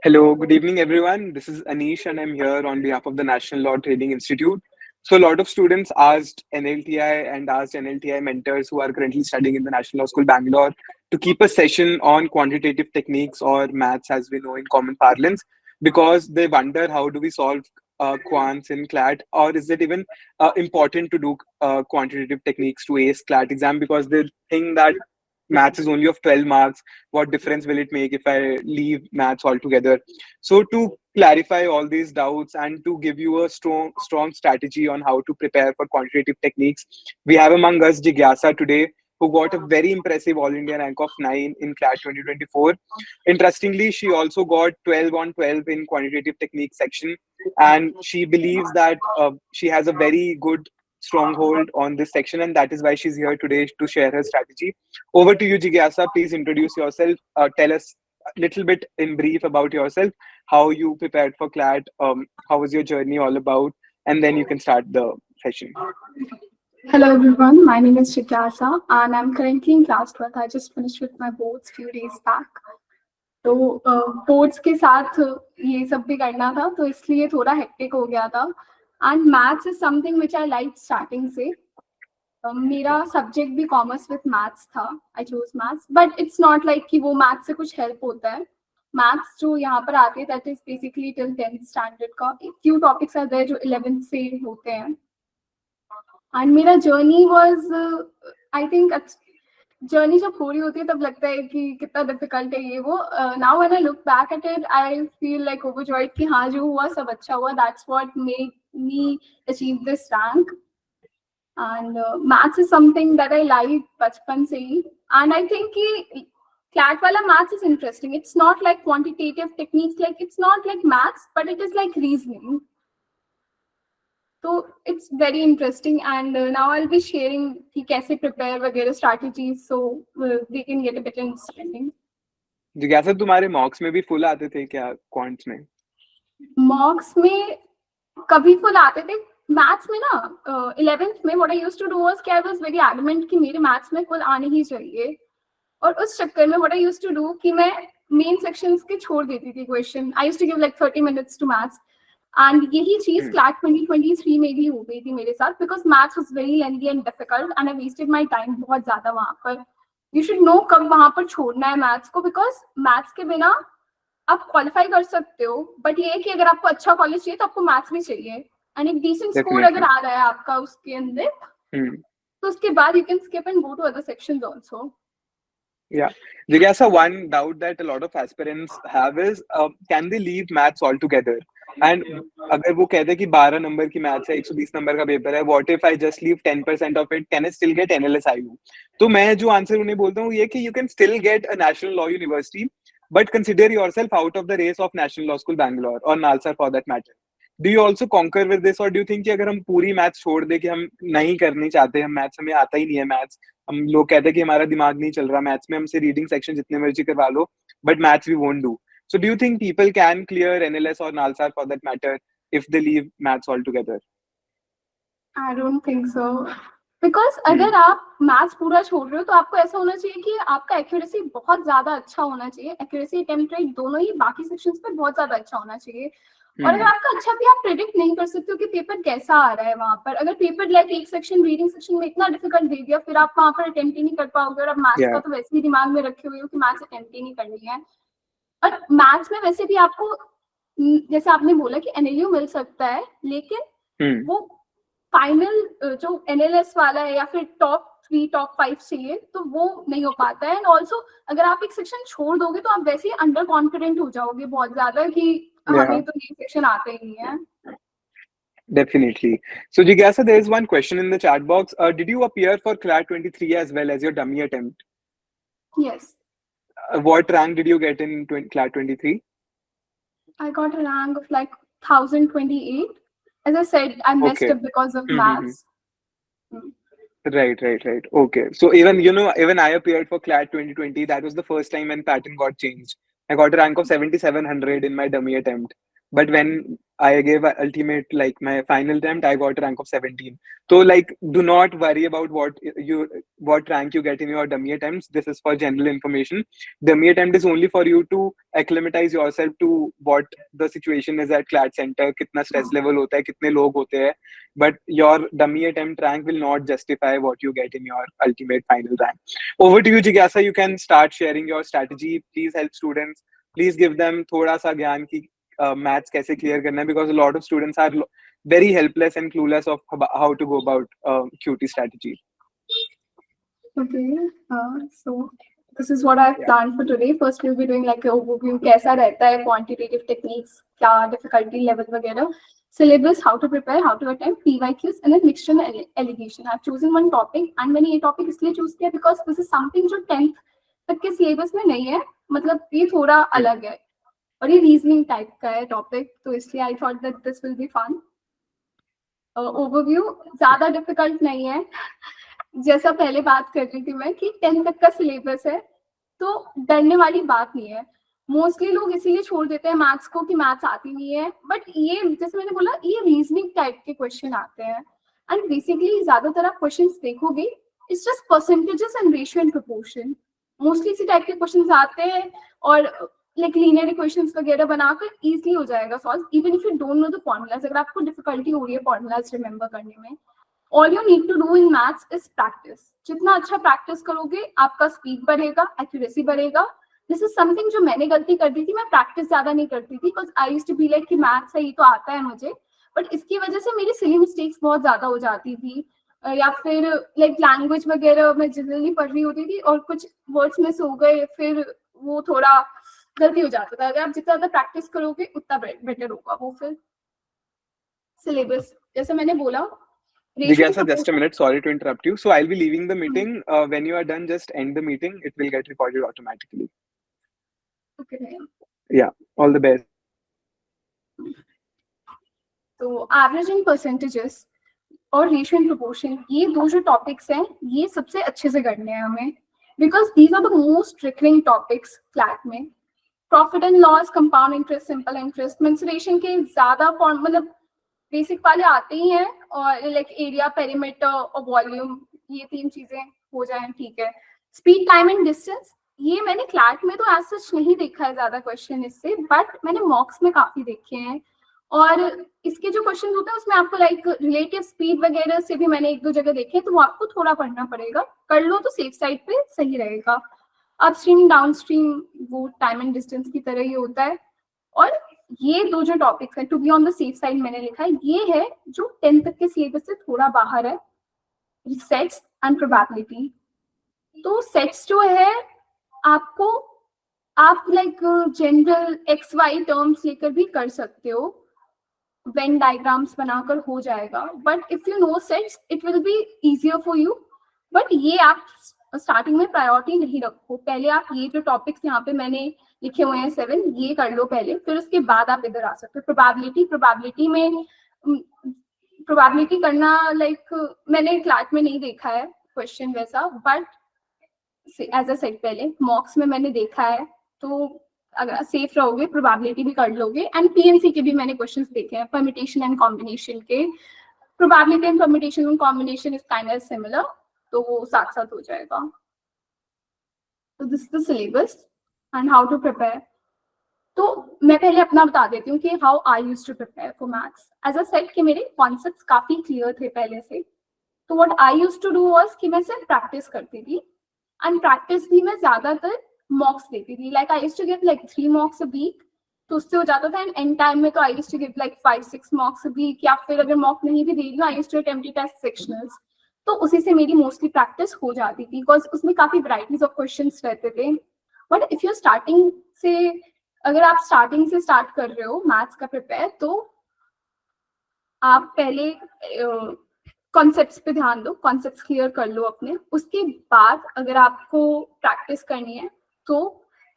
Hello, good evening, everyone. This is Anish, and I'm here on behalf of the National Law Training Institute. So, a lot of students asked NLTI and asked NLTI mentors who are currently studying in the National Law School Bangalore to keep a session on quantitative techniques or maths, as we know in common parlance, because they wonder how do we solve quants in CLAT, or is it even important to do quantitative techniques to ace CLAT exam because they think that maths is only of 12 marks. What difference will it make if I leave maths altogether? So to clarify all these doubts and to give you a strong strategy on how to prepare for quantitative techniques, we have among us Jigyasa today, who got a very impressive all India rank of 9 in CLAT 2024. Interestingly, she also got 12 on 12 in quantitative techniques section, and she believes that she has a very good stronghold on this section, and that is why she's here today to share her strategy. Over to you, Jigyasa. Please introduce yourself. Tell us a little bit in brief about yourself, how you prepared for CLAT, how was your journey all about, and then you can start the session. Hello everyone, my name is Jigyasa and I'm currently in class 12th. I just finished with my boards few days back. तो boards के साथ ये सब भी करना था तो इसलिए थोड़ा हेक्टिक हो गया था and maths is something which I like starting से मेरा सब्जेक्ट भी कॉमर्स विद मैथ्स था I choose maths but it's not like कि वो मैथ्स से कुछ हेल्प होता है मैथ्स जो यहाँ पर आते हैं that is basically till 10th standard का फ्यू टॉपिक्स आर देयर जो 11th से होते हैं एंड मेरा journey was I think journey जब पूरी होती है तब लगता है कि कितना डिफिकल्ट है ये वो now when I look back at it I feel like overjoyed कि हाँ जो हुआ सब अच्छा हुआ that's what made me achieve this rank and maths is something that I like बचपन से ही एंड आई थिंक कि CLAT वाला maths is interesting it's not like quantitative techniques like it's not like maths but it is like reasoning. So it's very interesting and now I'll be sharing कि कैसे prepare वगैरह strategies so they can get a better understanding. जिज्ञासा, तुम्हारे मॉक्स में भी full आते थे क्या क्वांट्स में? मॉक्स में कभी फुल आते थे. मैथ्स में ना 11th में what I used to do was कि I was very adamant कि मेरे मैथ्स में फुल आने ही चाहिए और उस चक्कर में what I used to do कि मैं मेन सेक्शंस के छोड़ देती थी question. I used to give like 30 minutes to maths. And यही चीज CLAT 2023 में भी हो गई थी मेरे साथ because maths was very lengthy and difficult and I wasted my time बहुत ज्यादा वहां पर. यू शुड नो कब वहां पर छोड़ना है मैथ्स को बिकॉज मैथ्स के बिना आप क्वालिफाई कर सकते हो बट ये है कि अगर आपको अच्छा कॉलेज चाहिए तो आपको मैथ्स भी चाहिए एंड एक डिसेंट स्कोर अगर आ रहा है आपका उसके अंदर तो उसके बाद you can skip and go to other sections also. Yeah. Jigyasa, one doubt that a lot of aspirants have is, can they leave maths altogether? And अगर वो कहते हैं कि 12 नंबर की मैथ्स है, 120 नंबर का पेपर है, what if I just leave 10% of it, can I still get NLSIU? तो मैं जो आंसर उन्हें बोलता हूँ ये कि you can still get a National Law University, but consider yourself out of the race of National Law School Bangalore or NALSA for that matter. Do you also concur with this, or do you think कि अगर हम पूरी maths छोड़ दे कि हम नहीं करनी चाहते, हम मैथ्स हमें आता ही नहीं है मैथ्स, हम लोग कहते हैं कि हमारा दिमाग नहीं चल रहा मैथ्स में, हमसे रीडिंग सेक्शन जितने मर्जी करवा लो but maths we won't do. So do you think people can clear NLS और NALSAR for that matter if they leave maths all together? I don't think so because अगर आप मैथ्स पूरा छोड़ रहे हो तो आपको ऐसा होना चाहिए कि आपका एक्यूरेसी बहुत ज्यादा अच्छा होना चाहिए. एक्यूरेसी अटेम्प्ट रेट दोनों ही बाकी सेक्शंस पे बहुत ज्यादा अच्छा होना चाहिए. और अगर आपका अच्छा भी आप प्रेडिक्ट नहीं कर सकते हो कि पेपर कैसा आ रहा है वहां पर. अगर पेपर लाइक एक सेक्शन रीडिंग सेक्शन में इतना डिफिकल्ट दे दिया फिर आप वहां पर अटेम्प्ट ही नहीं कर पाओगे और आप मैथ्स का तो वैसे ही दिमाग में रखे हुए हो कि मैथ्स अटेम्प्ट ही नहीं करनी है. और मैथ्स में वैसे भी आपको जैसे आपने बोला कि NLU मिल सकता है लेकिन वो फाइनल जो NLS वाला है या फिर टॉप 3 टॉप 5 चाहिए तो वो नहीं हो पाता है. एंड ऑल्सो अगर आप एक सेक्शन छोड़ दोगे तो आप वैसे ही अंडर कॉन्फिडेंट हो जाओगे बहुत ज्यादा कि हमें तो ये सेक्शन आता ही नहीं है. Definitely. So Jigyasa, there is one question in the chat box. Did you appear for CLAT 23 as well as your dummy attempt? Yes. What rank did you get in CLAT 23? I got a rank of like 1028. As I said, I messed up because of maths. Right. Okay. So even I appeared for CLAT 2020. That was the first time when pattern got changed. I got a rank of 7700 in my dummy attempt. but when I gave a ultimate, like my final attempt, I got a rank of 17. So like, do not worry about what rank you get in your dummy attempts. This is for general information. Dummy attempt is only for you to acclimatize yourself to what the situation is at CLAT center, कितना stress level होता है, कितने लोग होते हैं. But your dummy attempt rank will not justify what you get in your ultimate final rank. Over to you, Jigyasa. You can start sharing your strategy. Please help students. Please give them थोड़ा सा ज्ञान की maths कैसे clear करना है, because a lot of students are very helpless and clueless of how to go about QT strategy. Okay, so this is what I've planned for today. First, we'll be doing like an overview, कैसा रहता है, quantitative techniques, क्या difficulty level वगैरह, syllabus, how to prepare, how to attempt, PYQs, and then mixture and allegation. I've chosen one topic, and मैंने ये topic इसलिए choose किया because this is something जो 10th तक के syllabus में नहीं है, मतलब ये थोड़ा अलग है और ये रीजनिंग टाइप का है टॉपिक, तो इसलिए I thought that this will be fun. Overview ज्यादा डिफिकल्ट नहीं है, जैसा पहले बात कर रही थी मैं कि 10 तक का सिलेबस है, तो डरने वाली बात नहीं है. मोस्टली लोग इसीलिए छोड़ देते हैं मैथ्स को कि मैथ्स आती नहीं है, बट ये जैसे मैंने बोला ये रीजनिंग टाइप के क्वेश्चन आते हैं एंड बेसिकली ज्यादातर आप क्वेश्चंस देखोगे it's just percentages and ratio and proportion. Mostly इसी टाइप के क्वेश्चंस आते हैं और लाइक लीनियर इक्वेशंस वगैरह बनाकर इजीली हो जाएगा solve, even if you don't know the formulas. अगर आपको डिफिकल्टी हो रही है फॉर्मूलाज रिमेंबर करने में, all you need to do in maths is practice. जितना अच्छा प्रैक्टिस करोगे आपका स्पीड बढ़ेगा, एक्यूरेसी बढ़ेगा. दिस इज समथिंग जो मैंने गलती कर दी थी, मैं प्रैक्टिस ज्यादा नहीं करती थी because I used to be like कि मैथ्स है ये तो आता है मुझे, बट इसकी वजह से मेरी सिली मिस्टेक्स बहुत ज्यादा हो जाती थी. या फिर लाइक लैंग्वेज वगैरह मैं जनरली पढ़ रही होती थी और कुछ वर्ड्स मिस हो गए, फिर वो थोड़ा गलती हो जाता था. अगर आप जितना ज्यादा प्रैक्टिस करोगे उतना बेटर होगा वो. फिर सिलेबस जैसे मैंने बोला. Jigyasa, just a minute. Sorry to interrupt you. So I'll be leaving the meeting. When you are done, just end the meeting. It will get recorded automatically. Okay. Yeah. All the best. तो average and percentages और ratio and proportion, ये दो जो topics हैं ये सबसे अच्छे से करने हैं हमें, because these are the most recurring topics CLAT में. Profit and loss, compound interest, simple interest, mensuration के ज्यादा फॉर्म मतलब बेसिक वाले आते ही हैं, और लाइक एरिया, पेरीमीटर और वॉल्यूम, ये 3 चीजें हो जाए ठीक है. स्पीड, टाइम एंड डिस्टेंस, ये मैंने क्लैट में तो एज सच नहीं देखा है ज्यादा क्वेश्चन इससे, बट मैंने मॉक्स में काफी देखे हैं. और इसके जो क्वेश्चन होते हैं उसमें आपको लाइक रिलेटिव स्पीड वगैरह से भी मैंने 1-2 जगह देखे, तो वो आपको थोड़ा पढ़ना पड़ेगा. कर लो तो सेफ साइड पे सही रहेगा. अपस्ट्रीम डाउन स्ट्रीम वो टाइम एंड डिस्टेंस की तरह ही होता है. और ये दो जो टॉपिक्स है to be on the safe side मैंने लिखा है, ये है जो 10 तक के सिलेबस से थोड़ा बाहर है, सेट्स एंड प्रोबेबिलिटी. तो सेट्स जो है आपको आप like general x y terms लेकर भी कर सकते हो, वेन डायग्राम्स बनाकर हो जाएगा, but if you know sets it will be easier for you. But ये आप स्टार्टिंग में प्रायोरिटी नहीं रखो, पहले आप ये जो टॉपिक्स यहाँ पे मैंने लिखे हुए हैं 7 ये कर लो पहले, फिर उसके बाद आप इधर आ सकते हो. प्रोबेबिलिटी में प्रोबेबिलिटी करना लाइक मैंने क्लास में नहीं देखा है क्वेश्चन वैसा, बट एज अ सेट पहले मॉक्स में मैंने देखा है, तो अगर सेफ रहोगे प्रोबेबिलिटी भी कर लोगे. एंड पीएनसी के भी मैंने क्वेश्चंस देखे हैं, परम्यूटेशन एंड कॉम्बिनेशन के. Probability and permutation and combination is kind of similar, तो वो साथ साथ हो जाएगा. तो this is the syllabus and how to prepare. तो मैं पहले अपना बता देती हूँ कि how I used to prepare for maths. As a set कि मेरे कॉन्सेप्ट्स काफी क्लियर थे पहले से, तो what I used to do was कि मैं सिर्फ प्रैक्टिस करती थी, एंड प्रैक्टिस भी मैं ज्यादातर मॉक्स देती थी. Like I used to give like 3 mocks a week, तो उससे हो जाता था. एंड एंड टाइम में तो I used to give like 5-6 mocks a week, या फिर अगर मॉक नहीं भी दे रही हूँ I used to attempt it as sectionals. तो उसी से मेरी मोस्टली प्रैक्टिस हो जाती थी, बिकॉज उसमें काफी वैराइटीज ऑफ क्वेश्चंस रहते थे. बट इफ यू स्टार्टिंग से, अगर आप स्टार्टिंग से स्टार्ट कर रहे हो मैथ्स का प्रिपेयर, तो आप पहले कॉन्सेप्ट्स पे ध्यान दो, कॉन्सेप्ट्स क्लियर कर लो अपने. उसके बाद अगर आपको प्रैक्टिस करनी है तो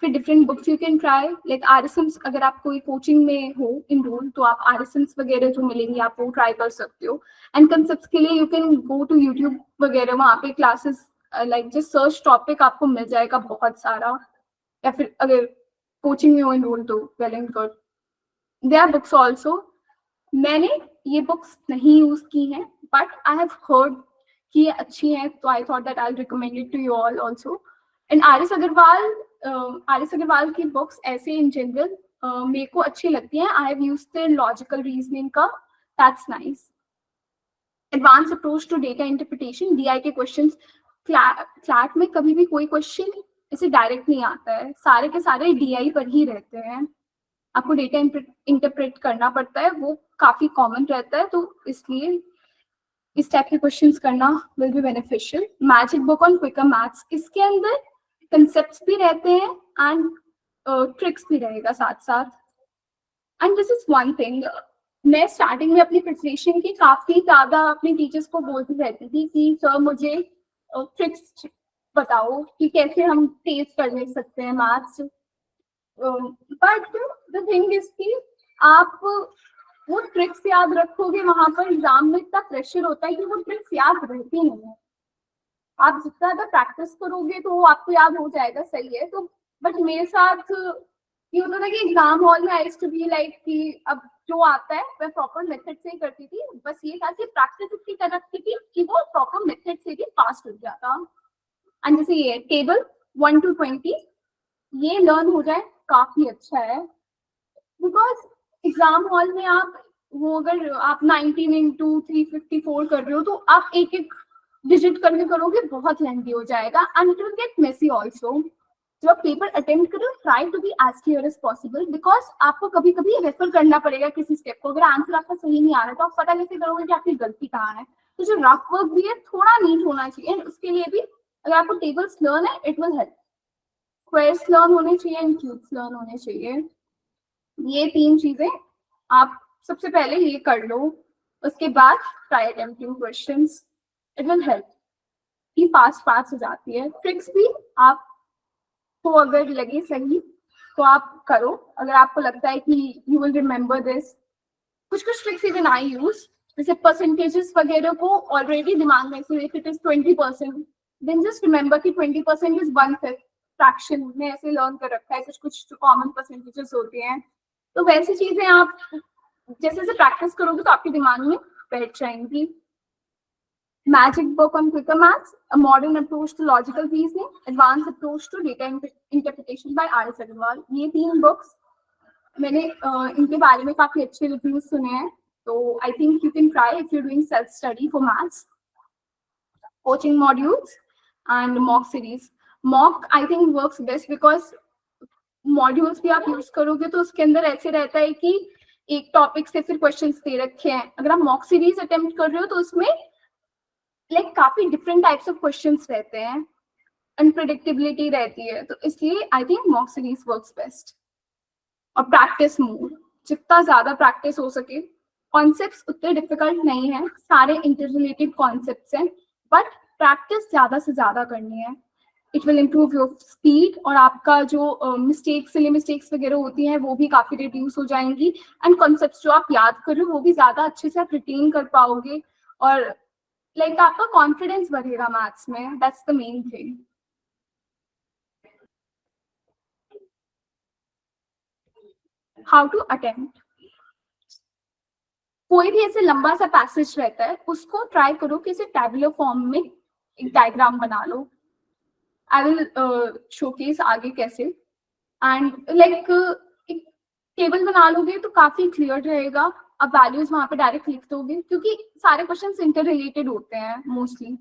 फिर different books you can try, like RSMs. अगर आप कोई कोचिंग में हो इनरोल तो आप आरएसएम्स वगैरह जो मिलेंगी आप वो ट्राई कर सकते हो. एंड कॉन्सेप्ट्स के लिए you can go to YouTube वगैरह, वहाँ पे classes like just search topic आपको मिल जाएगा बहुत सारा. या फिर अगर कोचिंग में हो इनरोल तो well and good. There are books also. मैंने ये बुक्स नहीं यूज की हैं, बट आई हैव हर्ड कि ये अच्छी हैं, तो I thought that I recommend it to you all also. And R S Agarwal की बुक्स ऐसे इन जनरल मेरे को अच्छी लगती हैं. I have used their logical reasoning का, that's nice. Advance approach to data interpretation, DI के क्वेश्चंस. क्लैट में कभी भी कोई क्वेश्चन ऐसे डायरेक्ट नहीं आता है, सारे के सारे डीआई पर ही रहते हैं. आपको डेटा इंटरप्रेट करना पड़ता है, वो काफी कॉमन रहता है, तो इसलिए इस टाइप के क्वेश्चंस करना will be beneficial. Magic book on quicker maths, इसके अंदर कंसेप्ट्स भी रहते हैं एंड ट्रिक्स भी रहेगा साथ साथ. And this is one thing, मैं स्टार्टिंग में अपनी प्रिपरेशन की काफी ज्यादा अपने टीचर्स को बोलती रहती थी कि सर मुझे ट्रिक्स बताओ कि कैसे हम तेज कर ले सकते हैं maths. But the thing is कि आप वो ट्रिक्स याद रखोगे, वहां पर एग्जाम में इतना प्रेशर होता है कि वो ट्रिक्स याद रहती नहीं है. आप जितना ज्यादा प्रैक्टिस करोगे तो वो आपको याद हो जाएगा, सही है. तो बट मेरे साथ ये होता था कि एग्जाम हॉल में I used to be like कि अब जो आता है मैं प्रॉपर मेथड से ही करती थी. बस ये था कि प्रैक्टिस इतनी कर रखती थी कि वो प्रॉपर मेथड से भी पास हो जाता. एंड जैसे ये टेबल 1 to 20 ये लर्न हो जाए काफी अच्छा है, बिकॉज एग्जाम हॉल में आप वो अगर आप 19 into 354 कर रहे हो तो आप एक एक डिजिट करके करोगे, बहुत लेंथी हो जाएगा and it will get messy also. जब आप पेपर अटेम्प्ट करो try to be as clear as possible, because आपको कभी कभी रेफर करना पड़ेगा किसी स्टेप को. अगर आंसर आपका सही नहीं आ रहा तो आप पता कैसे करोगे कि आपकी गलती कहाँ है. तो जो रफ वर्क भी है थोड़ा नीट होना चाहिए, एंड उसके लिए भी अगर आपको टेबल्स लर्न है it will help. Squares learn होने चाहिए एंड क्यूब्स लर्न होने चाहिए. ये 3 चीजें आप सबसे पहले ये कर लो, उसके बाद try attempting questions, it will help कि फास्ट हो जाती है. ट्रिक्स भी आपको अगर लगे सही तो आप करो. अगर आपको लगता है कि यू विल रिमेम्बर दिस, कुछ ट्रिक्स इवन आई यूज, जैसे परसेंटेजेस वगैरह को ऑलरेडी दिमाग में, so if it is 20% then just remember कि 20% इज 1/5. फ्रैक्शन में ऐसे लर्न कर रखा है, कुछ कॉमन परसेंटेजेस होते हैं. तो वैसी चीजें आप जैसे जैसे प्रैक्टिस करोगे तो आपके दिमाग में बैठ जाएंगी. Magic book on quicker maths, a modern approach to logical reasoning, advanced approach to data interpretation by R.S. Agarwal. ये 3 books मैंने इनके बारे में काफी अच्छे रिव्यूज सुने हैं, तो I think you can try if you're doing self study for maths. Coaching modules and mock series. Mock I think works best because modules भी आप यूज करोगे तो उसके अंदर ऐसे रहता है कि एक टॉपिक से फिर क्वेश्चंस दे रखे हैं. अगर आप मॉक सीरीज अटेम्प्ट कर रहे हो तो उसमें काफी डिफरेंट टाइप्स ऑफ क्वेश्चंस रहते हैं, अनप्रेडिक्टेबिलिटी रहती है, तो इसलिए I think mock series works best. और प्रैक्टिस मोड, जितना ज्यादा प्रैक्टिस हो सके. कॉन्सेप्ट्स उतने डिफिकल्ट नहीं है, सारे इंटररिलेटेड कॉन्सेप्ट्स हैं, बट प्रैक्टिस ज्यादा से ज्यादा करनी है. It will improve your speed, और आपका जो सिली मिस्टेक्स वगैरह होती हैं वो भी काफी रिड्यूस हो जाएंगी. एंड कॉन्सेप्ट्स जो आप याद कर रहे हो वो भी ज्यादा अच्छे से आप रिटेन कर पाओगे, और आपका कॉन्फिडेंस बढ़ेगा मैथ्स में. That's the main thing. How to attempt, कोई भी ऐसे लंबा सा पैसेज रहता है उसको ट्राई करो कि इसे टैबुलर फॉर्म में एक डायग्राम बना लो. आई विल शोकेस आगे कैसे. एंड एक टेबल बना लोगे तो काफी क्लियर रहेगा. अब वैल्यूज वहां पे डायरेक्ट लिख दोगे, क्योंकि सारे क्वेश्चंस इंटर रिलेटेड होते हैं मोस्टली.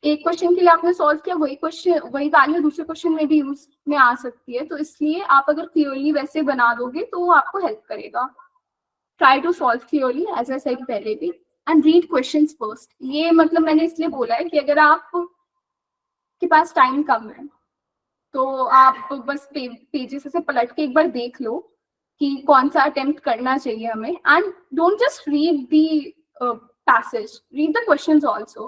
एक क्वेश्चन के लिए आपने सॉल्व किया, वही वैल्यू दूसरे क्वेश्चन में भी यूज में आ सकती है, तो इसलिए आप अगर क्लियरली वैसे बना दोगे तो वो आपको हेल्प करेगा. Try to solve clearly as I said पहले भी, एंड रीड क्वेश्चंस फर्स्ट. ये मतलब मैंने इसलिए बोला है कि अगर आप के पास टाइम कम है तो आप बस पेजेस से पलट के एक बार देख लो कि कौन सा अटेम्प्ट करना चाहिए हमें. And don't just read the passage, read the questions also,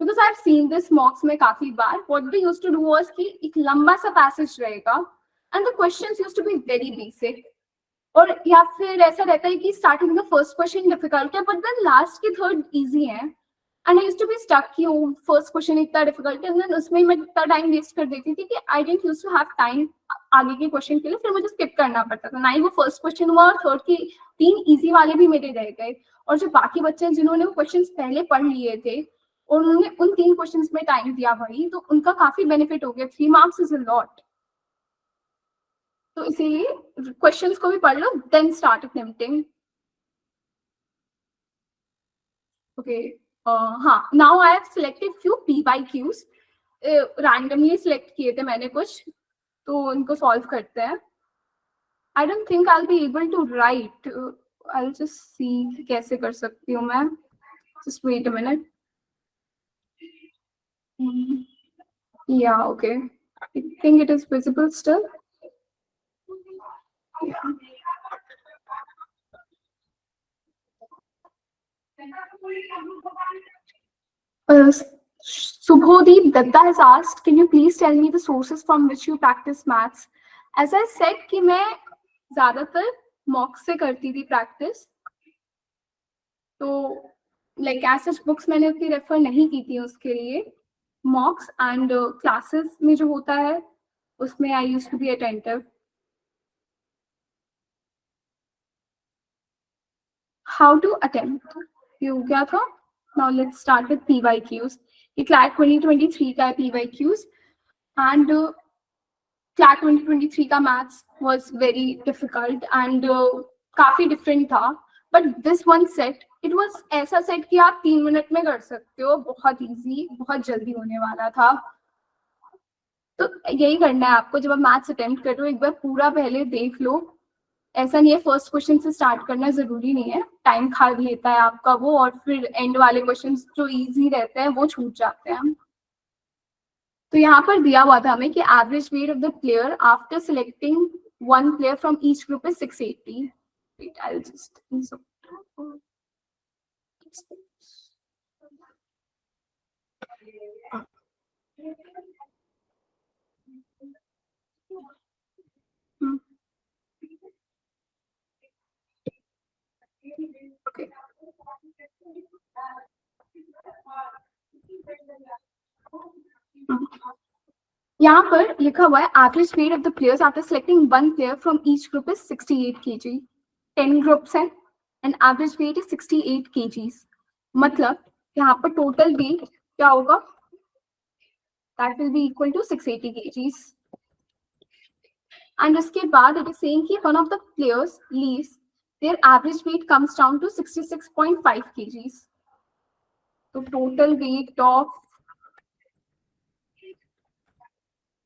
because I have seen this mocks में काफी बार. What they used to do was कि एक लंबा सा पैसेज रहेगा and the questions used to be very basic, और या फिर ऐसा रहता है कि स्टार्टिंग में फर्स्ट क्वेश्चन डिफिकल्ट है बट देन लास्ट की थर्ड इजी है. And I used to be stuck कि वो फर्स्ट क्वेश्चन इतना डिफिकल्ट है, एंड उसमें मैं इतना टाइम वेस्ट कर देती थी कि I didn't used to have time आगे के क्वेश्चन के लिए, फिर मुझे स्किप करना पड़ता था। ना ही वो फर्स्ट क्वेश्चन हुआ और थर्ड की 3 इजी वाले भी मेरे रह गए, और जो बाकी बच्चे हैं जिन्होंने वो क्वेश्चंस पहले पढ़ लिए थे और उन्होंने उन 3 क्वेश्चंस में टाइम दिया भाई, तो उनका काफी बेनिफिट हो गया। 3 मार्क्स इज अ लॉट। तो इसीलिए क्वेश्चंस को भी पढ़ लो, देन स्टार्ट अटेम्प्टिंग। ओके, हाँ, now I have selected few PYQs, randomly select किए थे मैंने कुछ, तो उनको सॉल्व करते हैं। I don't think I will be able to write, I will just see कैसे कर सकती हूँ मैं। Just wait a minute. या okay, I think it is visible still. Subhodeep Datta has asked, can you please tell me the sources from which you practice maths? As I said कि मैं ज़्यादातर mock से करती थी practice, तो like ऐसे books मैंने उतनी रेफर नहीं की थी उसके लिए। मॉक्स एंड क्लासेस में जो होता है उसमें I used to be attentive. How to attempt, ये हो गया था। Now let's start with PYQs। ये क्लैट 2023 का है PYQs, एंड क्लैट 2023 का maths was very difficult and काफी डिफरेंट था, but this one set it was ऐसा सेट कि आप 3 मिनट में कर सकते हो, बहुत इजी, बहुत जल्दी होने वाला था। तो यही करना है आपको जब आप मैथ्स अटेम्प्ट कर रहे हो, एक बार पूरा पहले देख लो। ऐसा नहीं है फर्स्ट क्वेश्चन से स्टार्ट करना, जरूरी नहीं है, टाइम खा लेता है आपका वो, और फिर एंड वाले क्वेश्चन जो इजी रहते हैं वो छूट जाते हैं। तो यहाँ पर दिया हुआ था हमें कि average weight of the player after selecting one player from each group is 680। Wait, I'll just insert. Okay. यहाँ पर लिखा हुआ है average weight of the players after selecting one player from each group is 68 kg। 10 groups हैं and average weight is 68 kgs। मतलब यहाँ पर total weight क्या होगा, that will be equal to 680 kgs। And उसके बाद इट इज सेइंग कि one of the players leaves, their average weight comes down to 66.5 kgs। तो total weight of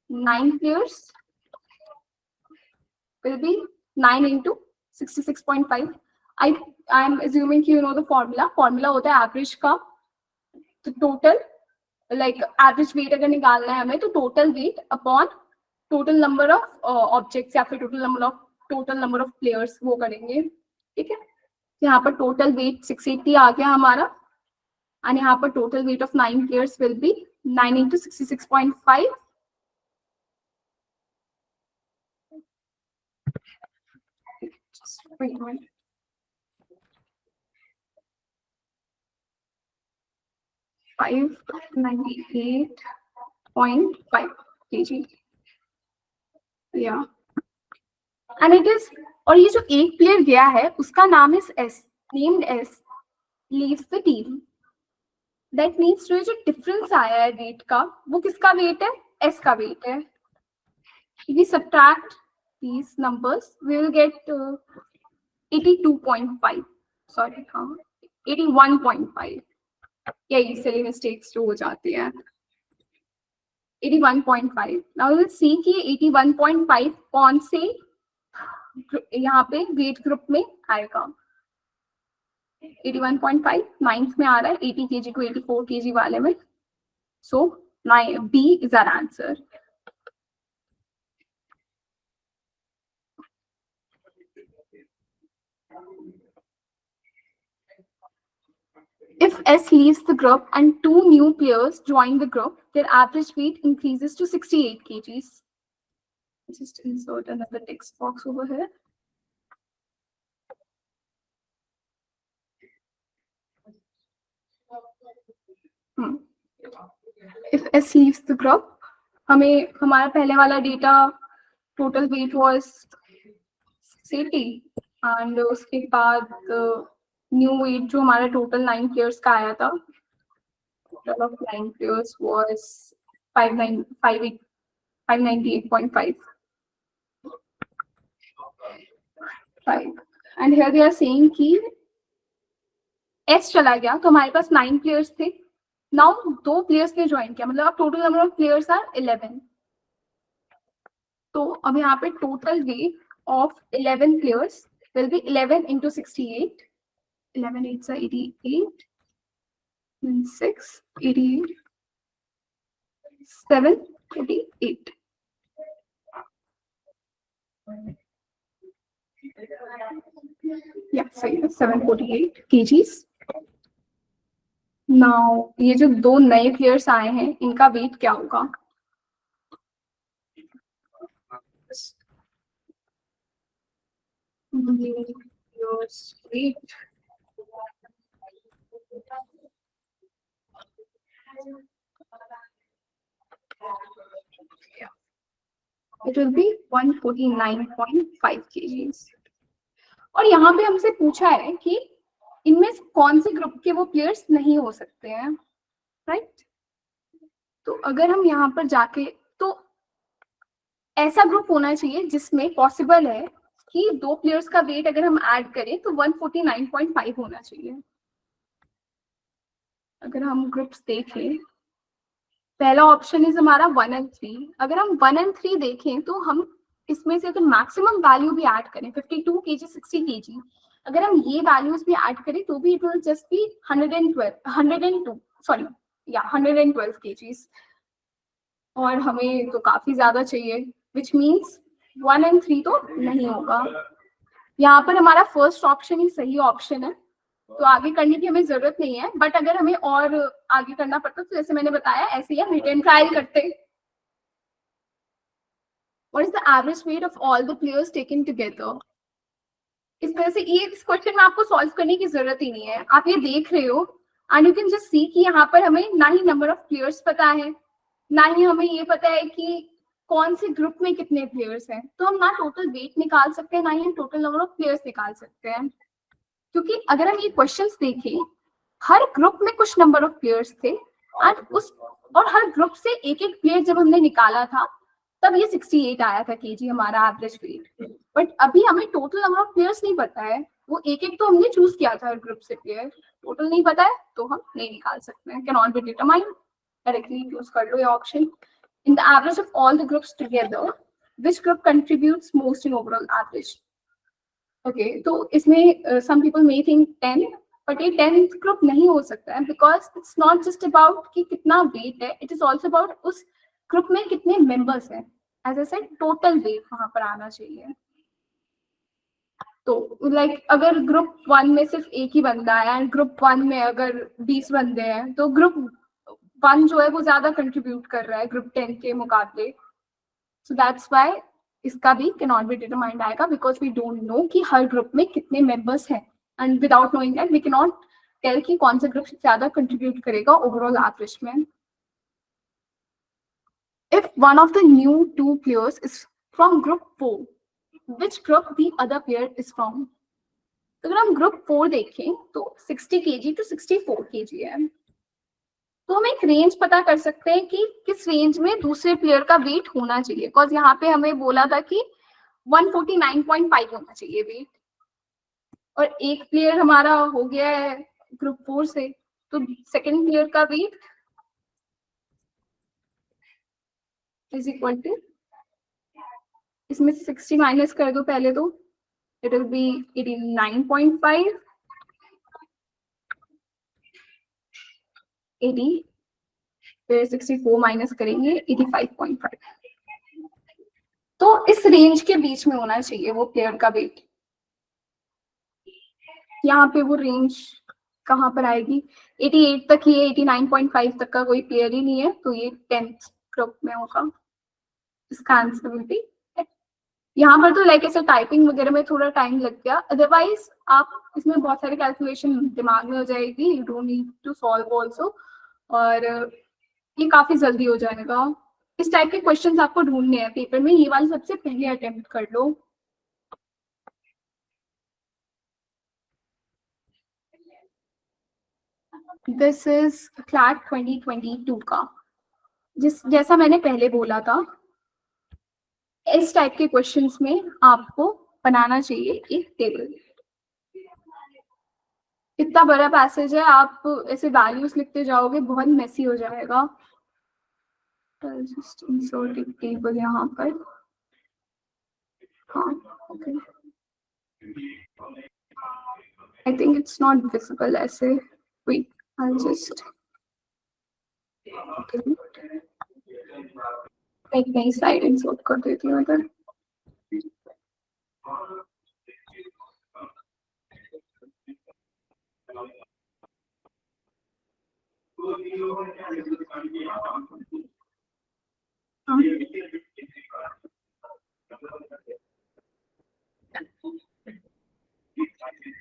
9 players will be 9 into 66.5। I am assuming you know the formula। formula होता है average का, तो total like average weight अगर निकालना है हमें, तो total weight upon total number of objects या फिर टोटल नंबर ऑफ प्लेयर्स वो करेंगे। ठीक है, यहाँ पर टोटल वेट 680 आ गया हमारा, एंड यहाँ पर total weight of 9 players will be 9 into 66.5। Just wait a minute. 598.5 kg। या एंड इट इज, और ये जो एक प्लेयर गया है उसका नाम is S, named S, leaves the team. That means जो डिफरेंस आया है वेट का, वो किसका वेट है, एस का वेट है। If we subtract these numbers, we will get 82.5, sorry, 81.5। यही सिली मिस्टेक्स जो हो जाती हैं। 81.5। नाउ लेट्स सी कि 81.5 कौन से यहाँ पे वेट ग्रुप में आएगा। 81.5 नाइन्थ में आ रहा है, 80 kg to 84 kg वाले में, सो B is our answer। If S leaves the group and 2 new players join the group, their average weight increases to 68 kgs। Just insert another text box over here। S leaves the group. हमें हमारा पहले वाला data total weight was 680 and उसके बाद new weight जो हमारा total 9 players का आया था, total of 9 players was 598.5. Right. And here they are saying कि S चला गया तो हमारे पास 9 players थे. Now 2 players ने ज्वाइन किया, मतलब अब total number of players are 11. तो अब यहाँ पे total weight of 11 players will be 11 into 68. 11 8 are 88. And 6 88. 7 88. Yeah, सही है, 748 kgs. Now ये जो 2 नए प्लेयर्स आए हैं इनका वेट क्या होगा? Weight. It will be 149.5 kgs. और यहाँ पे हमसे पूछा है कि इनमें कौन से ग्रुप के वो प्लेयर्स नहीं हो सकते हैं, राइट? तो अगर हम यहाँ पर जाके, तो ऐसा ग्रुप होना चाहिए जिसमें पॉसिबल है कि 2 प्लेयर्स का वेट अगर हम ऐड करें तो 149.5 होना चाहिए. अगर हम ग्रुप्स देखें, पहला ऑप्शन इज हमारा 1 and 3. अगर हम 1 and 3 देखें तो हम इसमें से अगर मैक्सिमम वैल्यू भी ऐड करें 52 kg 60 kg, अगर हम ये वैल्यूज भी ऐड करें तो भी it will just be 112 kgs. और हमें तो काफी ज्यादा चाहिए, विच मीन्स 1 and 3 तो नहीं होगा. यहाँ पर हमारा फर्स्ट ऑप्शन ही सही ऑप्शन है, तो आगे करने की हमें जरूरत नहीं है. बट अगर हमें और आगे करना पड़ता तो जैसे मैंने बताया ऐसे ही हम रिटर्न ट्रायल करते. What is the average weight of all the players taken together? इस तरह से ये इस क्वेश्चन में आपको सॉल्व करने की जरूरत ही नहीं है. आप ये देख रहे हो and you can just see कि यहाँ पर हमें ना ही नंबर ऑफ प्लेयर्स पता है, ना ही हमें ये पता है कि कौन से ग्रुप में कितने प्लेयर्स हैं. तो हम ना टोटल वेट निकाल सकते हैं, ना ही हम टोटल नंबर ऑफ प्लेयर्स निकाल सकते हैं. क्योंकि अगर हम ये क्वेश्चंस देखें, हर ग्रुप में कुछ नंबर ऑफ प्लेयर्स थे और हर ग्रुप से एक एक प्लेयर जब हमने निकाला था तब ये 68 आया था केजी हमारा एवरेज वेट. बट अभी हमें टोटल नंबर ऑफ प्लेयर्स नहीं पता है, वो एक एक तो हमने चूज किया था हर ग्रुप से प्लेयर, टोटल नहीं पता है तो हम नहीं निकाल सकते हैं. Can not be determined. Directly use कर लो ये option. In the average of all the groups together which group contributes most in overall average. Okay, तो इसमें some people may think 10, but ये 10th ग्रुप नहीं हो सकता है because it's not just about कि कितना वेट है, इट इज ऑल्सो अबाउट उस ग्रुप में कितने मेंबर्स हैं. As I said total weight वहां पर आना चाहिए. तो लाइक अगर ग्रुप 1 में सिर्फ एक ही बंदा है एंड ग्रुप 1 में अगर 20 बंदे हैं तो ग्रुप 1 जो है वो ज्यादा कंट्रीब्यूट कर रहा है ग्रुप 10 के मुकाबले. सो दैट्स व्हाई इसका भी कैन नॉट बी डिटरमाइंड आएगा बिकॉज वी डोंट नो कि हर ग्रुप में कितने मेंबर्स हैं and without knowing that we can not tell कि कौन सा ग्रुप ज्यादा कंट्रीब्यूट करेगा ओवरऑल एवरेज में. If one of the new 2 players is from group 4, which group the other player is from? तो अगर हम ग्रुप 4 देखें तो 60 kg to 64 kg है. तो हम एक रेंज पता कर सकते हैं कि किस रेंज में दूसरे प्लेयर का वेट होना चाहिए. बिकॉज यहाँ पे हमें बोला था कि 149.5 होना चाहिए वेट, और एक प्लेयर हमारा हो गया है ग्रुप 4 से, तो सेकंड प्लेयर का वेट इज इक्वल टू, इसमें से 60 माइनस कर दो पहले तो इट विल बी 89.5, 80, फिर 64 माइनस करेंगे 85.5. तो इस रेंज के बीच में होना चाहिए वो प्लेयर का वेट. यहाँ पे वो रेंज कहाँ पर आएगी? 88 तक ही है, 89.5 तक का कोई प्लेयर ही नहीं है, तो ये 10th ग्रुप में होगा. इसका आंसर विल बी. यहाँ पर तो लाइक ऐसे टाइपिंग वगैरह में थोड़ा टाइम लग गया, अदरवाइज आप इसमें बहुत सारे कैलकुलेशन दिमाग में हो जाएगी, you don't need to solve also. और ये काफी जल्दी हो जाएगा। इस टाइप के क्वेश्चंस आपको ढूंढने हैं पेपर में, ये वाले सबसे पहले अटेम्प्ट कर लो। दिस इज क्लैट 2022 का। जैसा मैंने पहले बोला था, इस टाइप के क्वेश्चंस में आपको बनाना चाहिए एक टेबल। इतना बड़ा पैसेज है, आप ऐसे वैल्यूज लिखते जाओगे बहुत मेसी हो जाएगा। जस्ट इंसर्ट एक टेबल यहाँ पर। हाँ, okay. I think it's not visible ऐसे। वेट, आई जस्ट एक नई स्लाइड इंसर्ट कर देती हूँ इधर।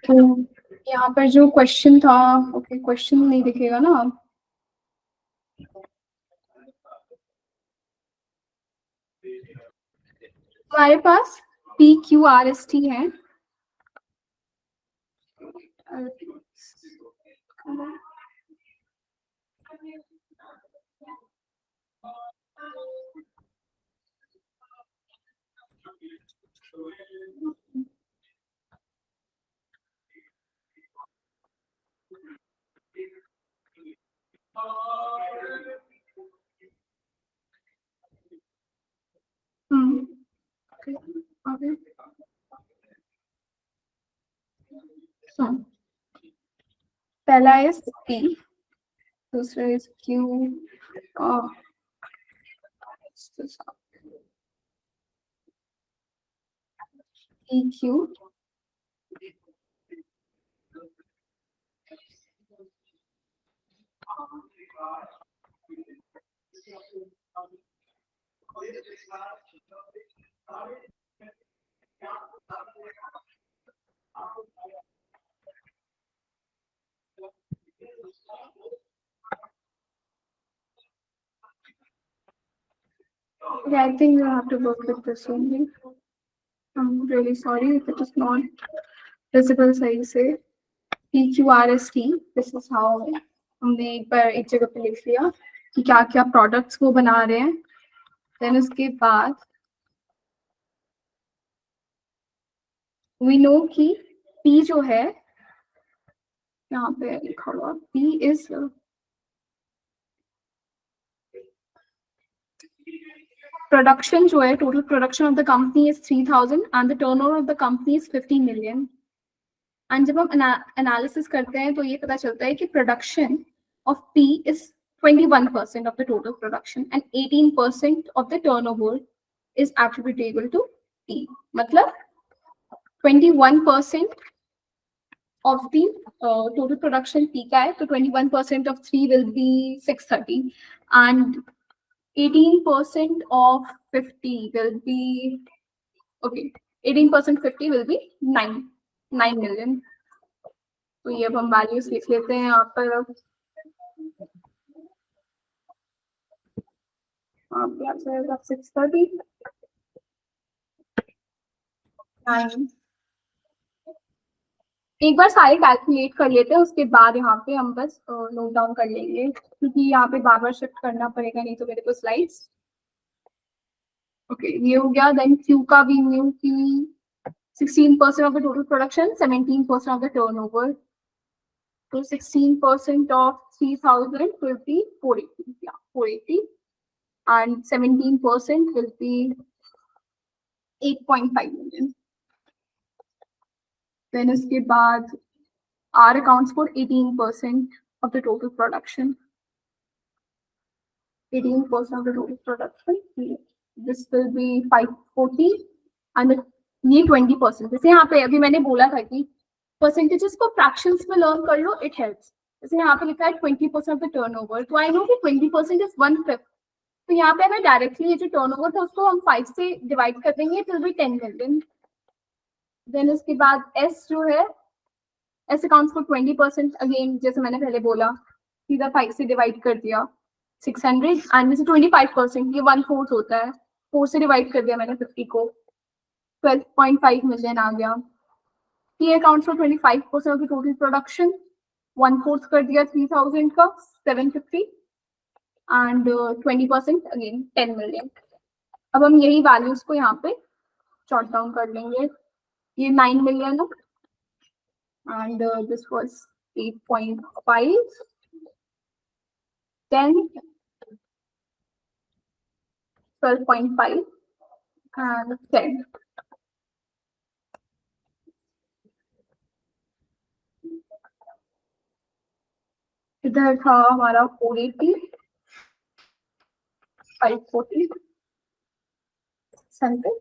तो यहाँ पर जो क्वेश्चन था, ओके क्वेश्चन नहीं दिखेगा ना। हमारे पास PQRST है। पहला इज P, दूसरा is Q, EQ, I think you have to work with this only. I'm really sorry if it is not visible सही से। PQRST, this is how हमने एक बार एक जगह पे लिख लिया कि क्या क्या प्रोडक्ट्स वो बना रहे हैं। देन उसके बाद वी नो कि P जो है यहाँ पे लिखा हुआ, P इज प्रोडक्शन जो है, total production of the company is 3000 and the turnover of the company is 50 million। And जब हम एनालिसिस करते हैं तो ये पता चलता है कि production of P is 21% of the total production and 18% of the turnover is attributable to P। मतलब 21% of the total production P का है, तो 21% of 3 will be 630 and 18% of 50 will be, okay, 18% 50 will be 9 million। तो ये अब हम values लिख लेते हैं यहाँ पर। अब 630 9। एक बार सारे कैलकुलेट कर लेते हैं, उसके बाद यहाँ पे हम बस नोट डाउन कर लेंगे, क्योंकि यहाँ पे बार बार शिफ्ट करना पड़ेगा नहीं तो मेरे को स्लाइड्स। ओके, ये हो गया। देन क्यू का भी न्यू की 16% of the total production, 17% of the turnover। तो 16% of 3000 will be 480, yeah, 480 and 17% will be 8.5 million। Then इसके बाद R accounts for 18% of the total production। 18% of the total production, this will be 540 and ये 20%। जैसे यहाँ पे अभी मैंने बोला था कि परसेंटेजेस को फ्रैक्शंस में लर्न कर लो, इट हेल्प्स। जैसे यहाँ पे लिखा है 20% ऑफ द टर्नओवर, तो आई नो कि 20% इज 1/5। तो यहाँ पे अगर डायरेक्टली ये जो टर्नओवर था उसको हम 5 से डिवाइड कर देंगे, it will be 10 million। Then उसके बाद S जो है, S अकाउंट्स फॉर 20%। अगेन जैसे मैंने पहले बोला, सीधा 5 से डिवाइड कर दिया, 600 एंड में से 25%, ये 1/4 होता है, 4 से डिवाइड कर दिया मैंने 50 को, 12.5 मिलियन आ गया। He accounts for 25% of the total production, 1/4 कर दिया 3000 का, 750 एंड 20% अगेन 10 मिलियन। अब हम यही वैल्यूज को यहाँ पे शॉर्ट डाउन कर लेंगे। ये 9 million and this was 8.5, 10, 12.5 and 10। इधर था हमारा 480, 540, 700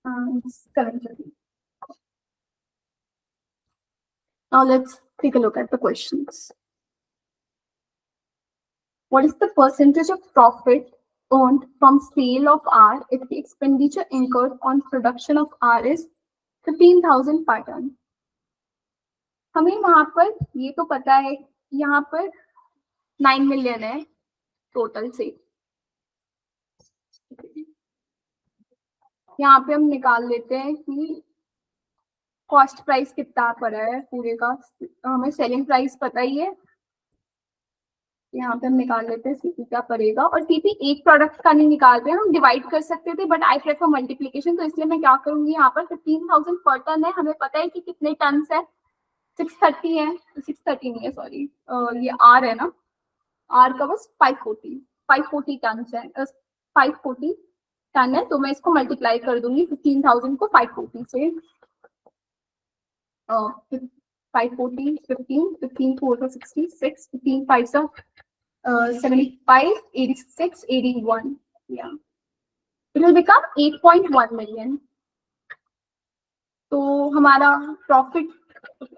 and 730. Now let's take a look at the questions. What is the percentage of profit earned from sale of R if the expenditure incurred on production of R is 15,000 per ton? हमें वहां पर ये तो पता है कि यहाँ पर 9 मिलियन है टोटल से, यहाँ पे हम निकाल लेते हैं कि कॉस्ट प्राइस कितना पड़ा है पूरे का, हमें सेलिंग प्राइस पता ही है, यहाँ पे हम निकाल लेते हैं सीपी क्या पड़ेगा। और सीपी एक प्रोडक्ट का नहीं निकाल रहे हैं, हम डिवाइड कर सकते थे बट आई प्रेफर मल्टीप्लिकेशन, तो इसलिए मैं क्या करूंगी, यहाँ पर 15,000 पर टन है, हमें पता है कि कितने टन है, 630 है, 630 नहीं है सॉरी, ये आर है ना, आर का बस 540 टन है, 540 टन है, तो मैं इसको मल्टीप्लाई कर दूंगी 15,000 को 540 से, 540, 15, 15 4 66, 15 5 75, 86, 81, yeah. It will become 8.1 million. तो हमारा प्रॉफिट,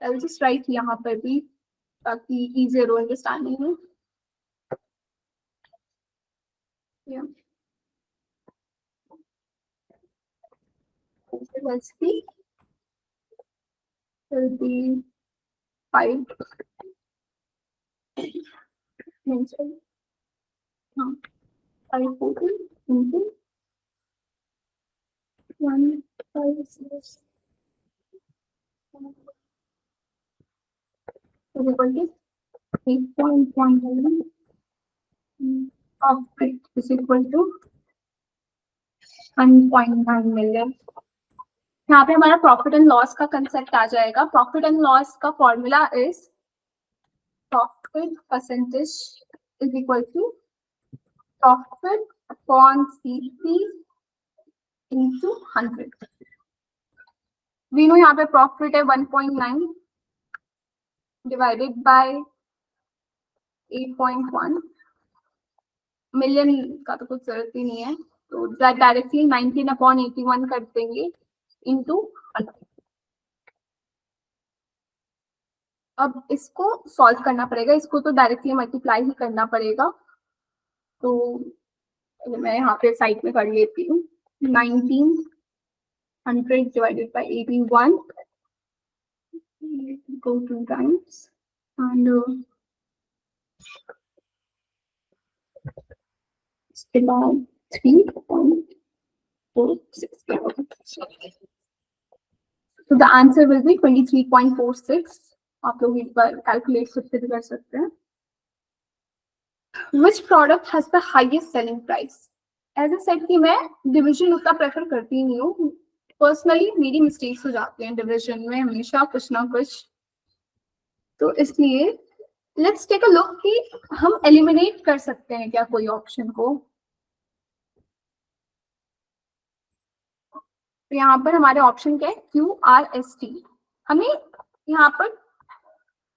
I'll just write यहाँ पर भी ताकि easier हो understanding में, yeah. Let's see, will be 5, sorry, 540 into 1 5 6 8.1 million. Profit is equal to 1.9 million. यहाँ पे हमारा प्रॉफिट एंड लॉस का कंसेप्ट आ जाएगा। प्रॉफिट एंड लॉस का formula is profit percentage is equal to profit upon CP into 100। We know यहाँ पे profit है 1.9 डिवाइडेड बाय 8.1, मिलियन का तो कुछ जरूरत ही नहीं है, तो डायरेक्टली 19/81 कर देंगे इनटू 100। अब इसको सॉल्व करना पड़ेगा, इसको तो डायरेक्टली मल्टीप्लाई ही करना पड़ेगा, तो मैं यहाँ पे साइड में कर लेती हूँ। 1900 divided by 81 go 2 times and about 3.46. So the answer will be 23.46. आप लोग एक बार कैलकुलेट खुद से भी कर सकते हैं। Which product has the highest selling price? As I said कि मैं डिविजन उतना प्रेफर करती नहीं हूँ, पर्सनली मेरी मिस्टेक्स हो जाती हैं डिविजन में हमेशा कुछ ना कुछ, तो इसलिए लेट्स टेक अ लुक कि हम एलिमिनेट कर सकते हैं क्या कोई ऑप्शन को। तो यहाँ पर हमारे ऑप्शन क्या है, QRST। हमें यहाँ पर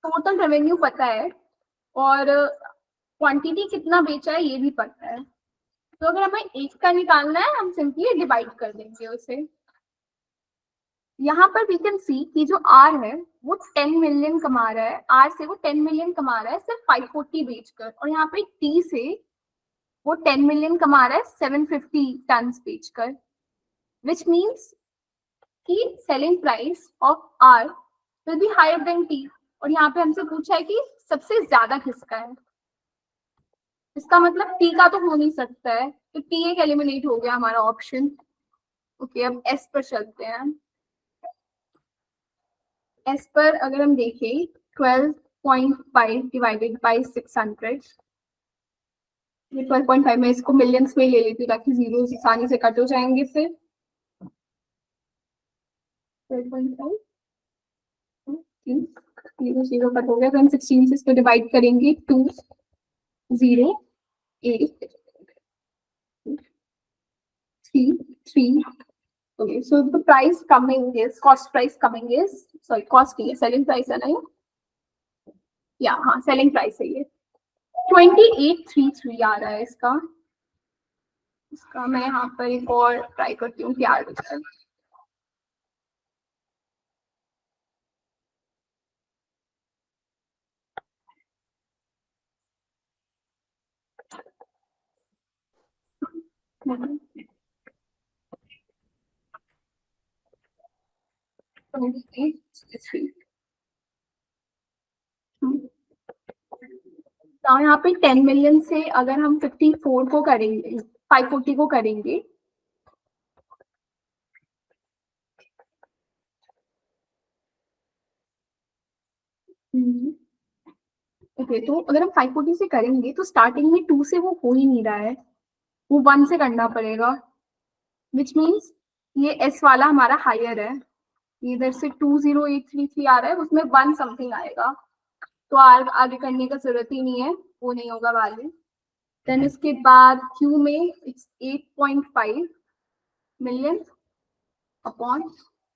टोटल रेवेन्यू पता है और क्वांटिटी कितना बेचा है ये भी पता है, तो अगर हमें एक का निकालना है हम सिंपली डिवाइड कर देंगे उसे। यहाँ पर वी कैन सी कि जो R है वो 10 मिलियन कमा रहा है, R से वो 10 मिलियन कमा रहा है सिर्फ 540 बेचकर, और यहाँ पे T से वो 10 मिलियन कमा रहा है 750 टन बेचकर, विच मीन्स कि selling price of R will be higher than T। और यहाँ पे हमसे पूछा है कि सबसे ज्यादा किसका है, इसका मतलब टी का तो हो नहीं सकता है, तो टी एक एलिमिनेट हो गया हमारा ऑप्शन। ओके, अब एस पर चलते हैं। एस पर अगर हम देखें 12.5 डिवाइडेड बाई 600, ये 12.5 में इसको मिलियंस में ले लेती हूँ ताकि जीरो आसानी से कट हो जाएंगे। फिर 12.5 जीरो जीरो कट हो गया, तो हम 16 से इसको डिवाइड करेंगे। 208 3 okay, so the price coming is cost price coming is sorry cost नहीं है, selling price है ना ये, या हाँ selling price है ये 2833 आ रहा है इसका। इसका मैं यहाँ पर एक और ट्राई करती हूँ क्या आता है। तो यहाँ पे 10 मिलियन से अगर हम 54 को करेंगे, 540 को करेंगे, ओके तो अगर हम 540 से करेंगे तो स्टार्टिंग में 2 से वो हो ही नहीं रहा है, वो 1 से करना पड़ेगा, विच मीन्स ये एस वाला हमारा हायर है। इधर से 20833 आ रहा है, उसमें 1 समथिंग आएगा, तो आगे करने का जरूरत ही नहीं है, वो नहीं होगा वैल्यू। देन इसके बाद क्यू में it's 8.5 million upon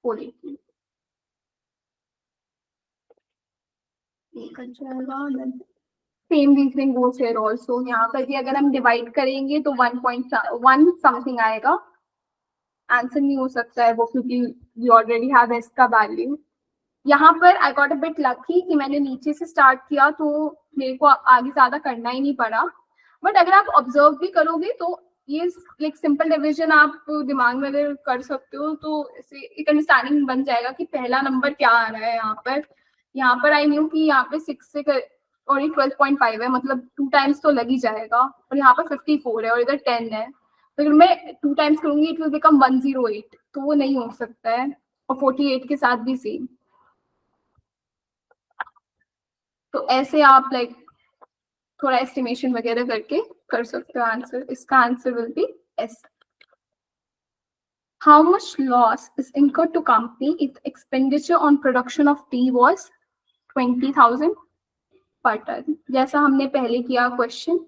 480 same reasoning goes here also. यहाँ पर भी अगर हम डिवाइड करेंगे तो 1.1 समथिंग आएगा, आंसर नहीं हो सकता है वो क्योंकि वी ऑलरेडी हैव एस का वैल्यू। यहाँ पर I got a bit lucky कि मैंने नीचे से स्टार्ट किया तो मेरे को आगे ज्यादा करना ही नहीं पड़ा, बट अगर आप ऑब्जर्व भी करोगे तो ये लाइक सिंपल डिवीजन आप दिमाग में अगर कर सकते हो तो ऐसे एक अंडरस्टैंडिंग बन जाएगा कि पहला नंबर क्या आ रहा है। यहाँ पर आई न्यू कि यहाँ पे 6 से और ये 12.5 है, मतलब 2 टाइम्स तो लग ही जाएगा, और यहाँ पर 54 है और इधर 10 है, तो अगर मैं 2 टाइम्स करूंगी इट विल बिकम 108, तो वो नहीं हो सकता है, और 48 के साथ भी सेम। तो ऐसे आप लाइक थोड़ा एस्टिमेशन वगैरह करके कर सकते हो आंसर। इसका answer will be S. How much loss is incurred to company if expenditure on production of tea was 20,000 per ton? जैसा हमने पहले किया क्वेश्चन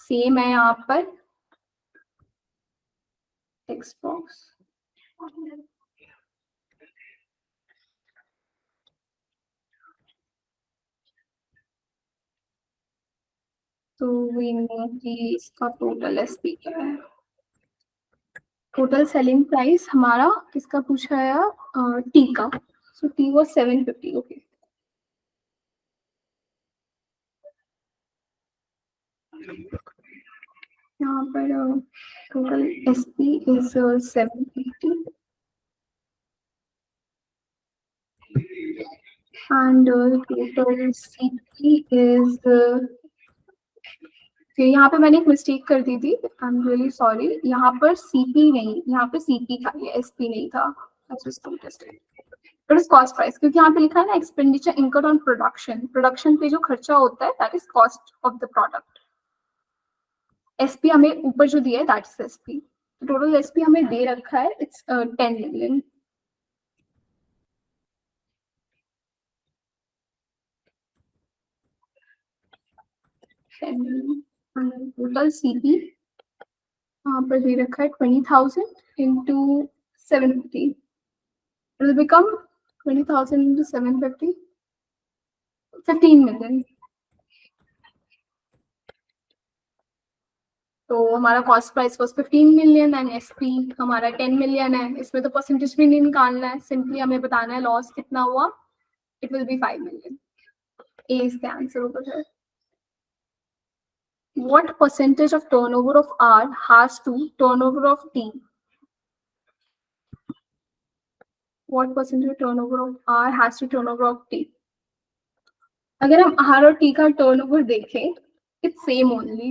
सेम है यहाँ पर। टेक्स्ट बॉक्स तो वी नो कि इसका टोटल एसपी क्या है। टोटल सेलिंग प्राइस हमारा किसका पूछा है, टी का, सो टी वाज 750। ओके यहाँ पर total SP is 750 and total CP is यहाँ पे मैंने एक मिस्टेक कर दी थी, आई एम रियली सॉरी। यहाँ पर सीपी नहीं, यहाँ पे सीपी था, ये एसपी नहीं था। कॉस्ट प्राइस, क्योंकि यहाँ पे लिखा है ना expenditure incurred on production, production पे जो खर्चा होता है that is cost of the product. SP हमें ऊपर जो दिया है that is SP. Total SP हमें दे रखा है इट्स 10 मिलियन। टोटल सीपी यहाँ पर दे रखा है 20,000 into 750, it will become 20,000 into 750, 15 million। तो हमारा cost price was 15 million and SP हमारा 10 मिलियन है। इसमें तो परसेंटेज भी नहीं निकालना है, सिंपली हमें बताना है लॉस कितना हुआ, it will B 5 million. A is the answer over here. What percentage of turnover of R has to turnover of T? What percentage of turnover of R has to turnover of T? अगर हम R और T का turnover देखें it's same only,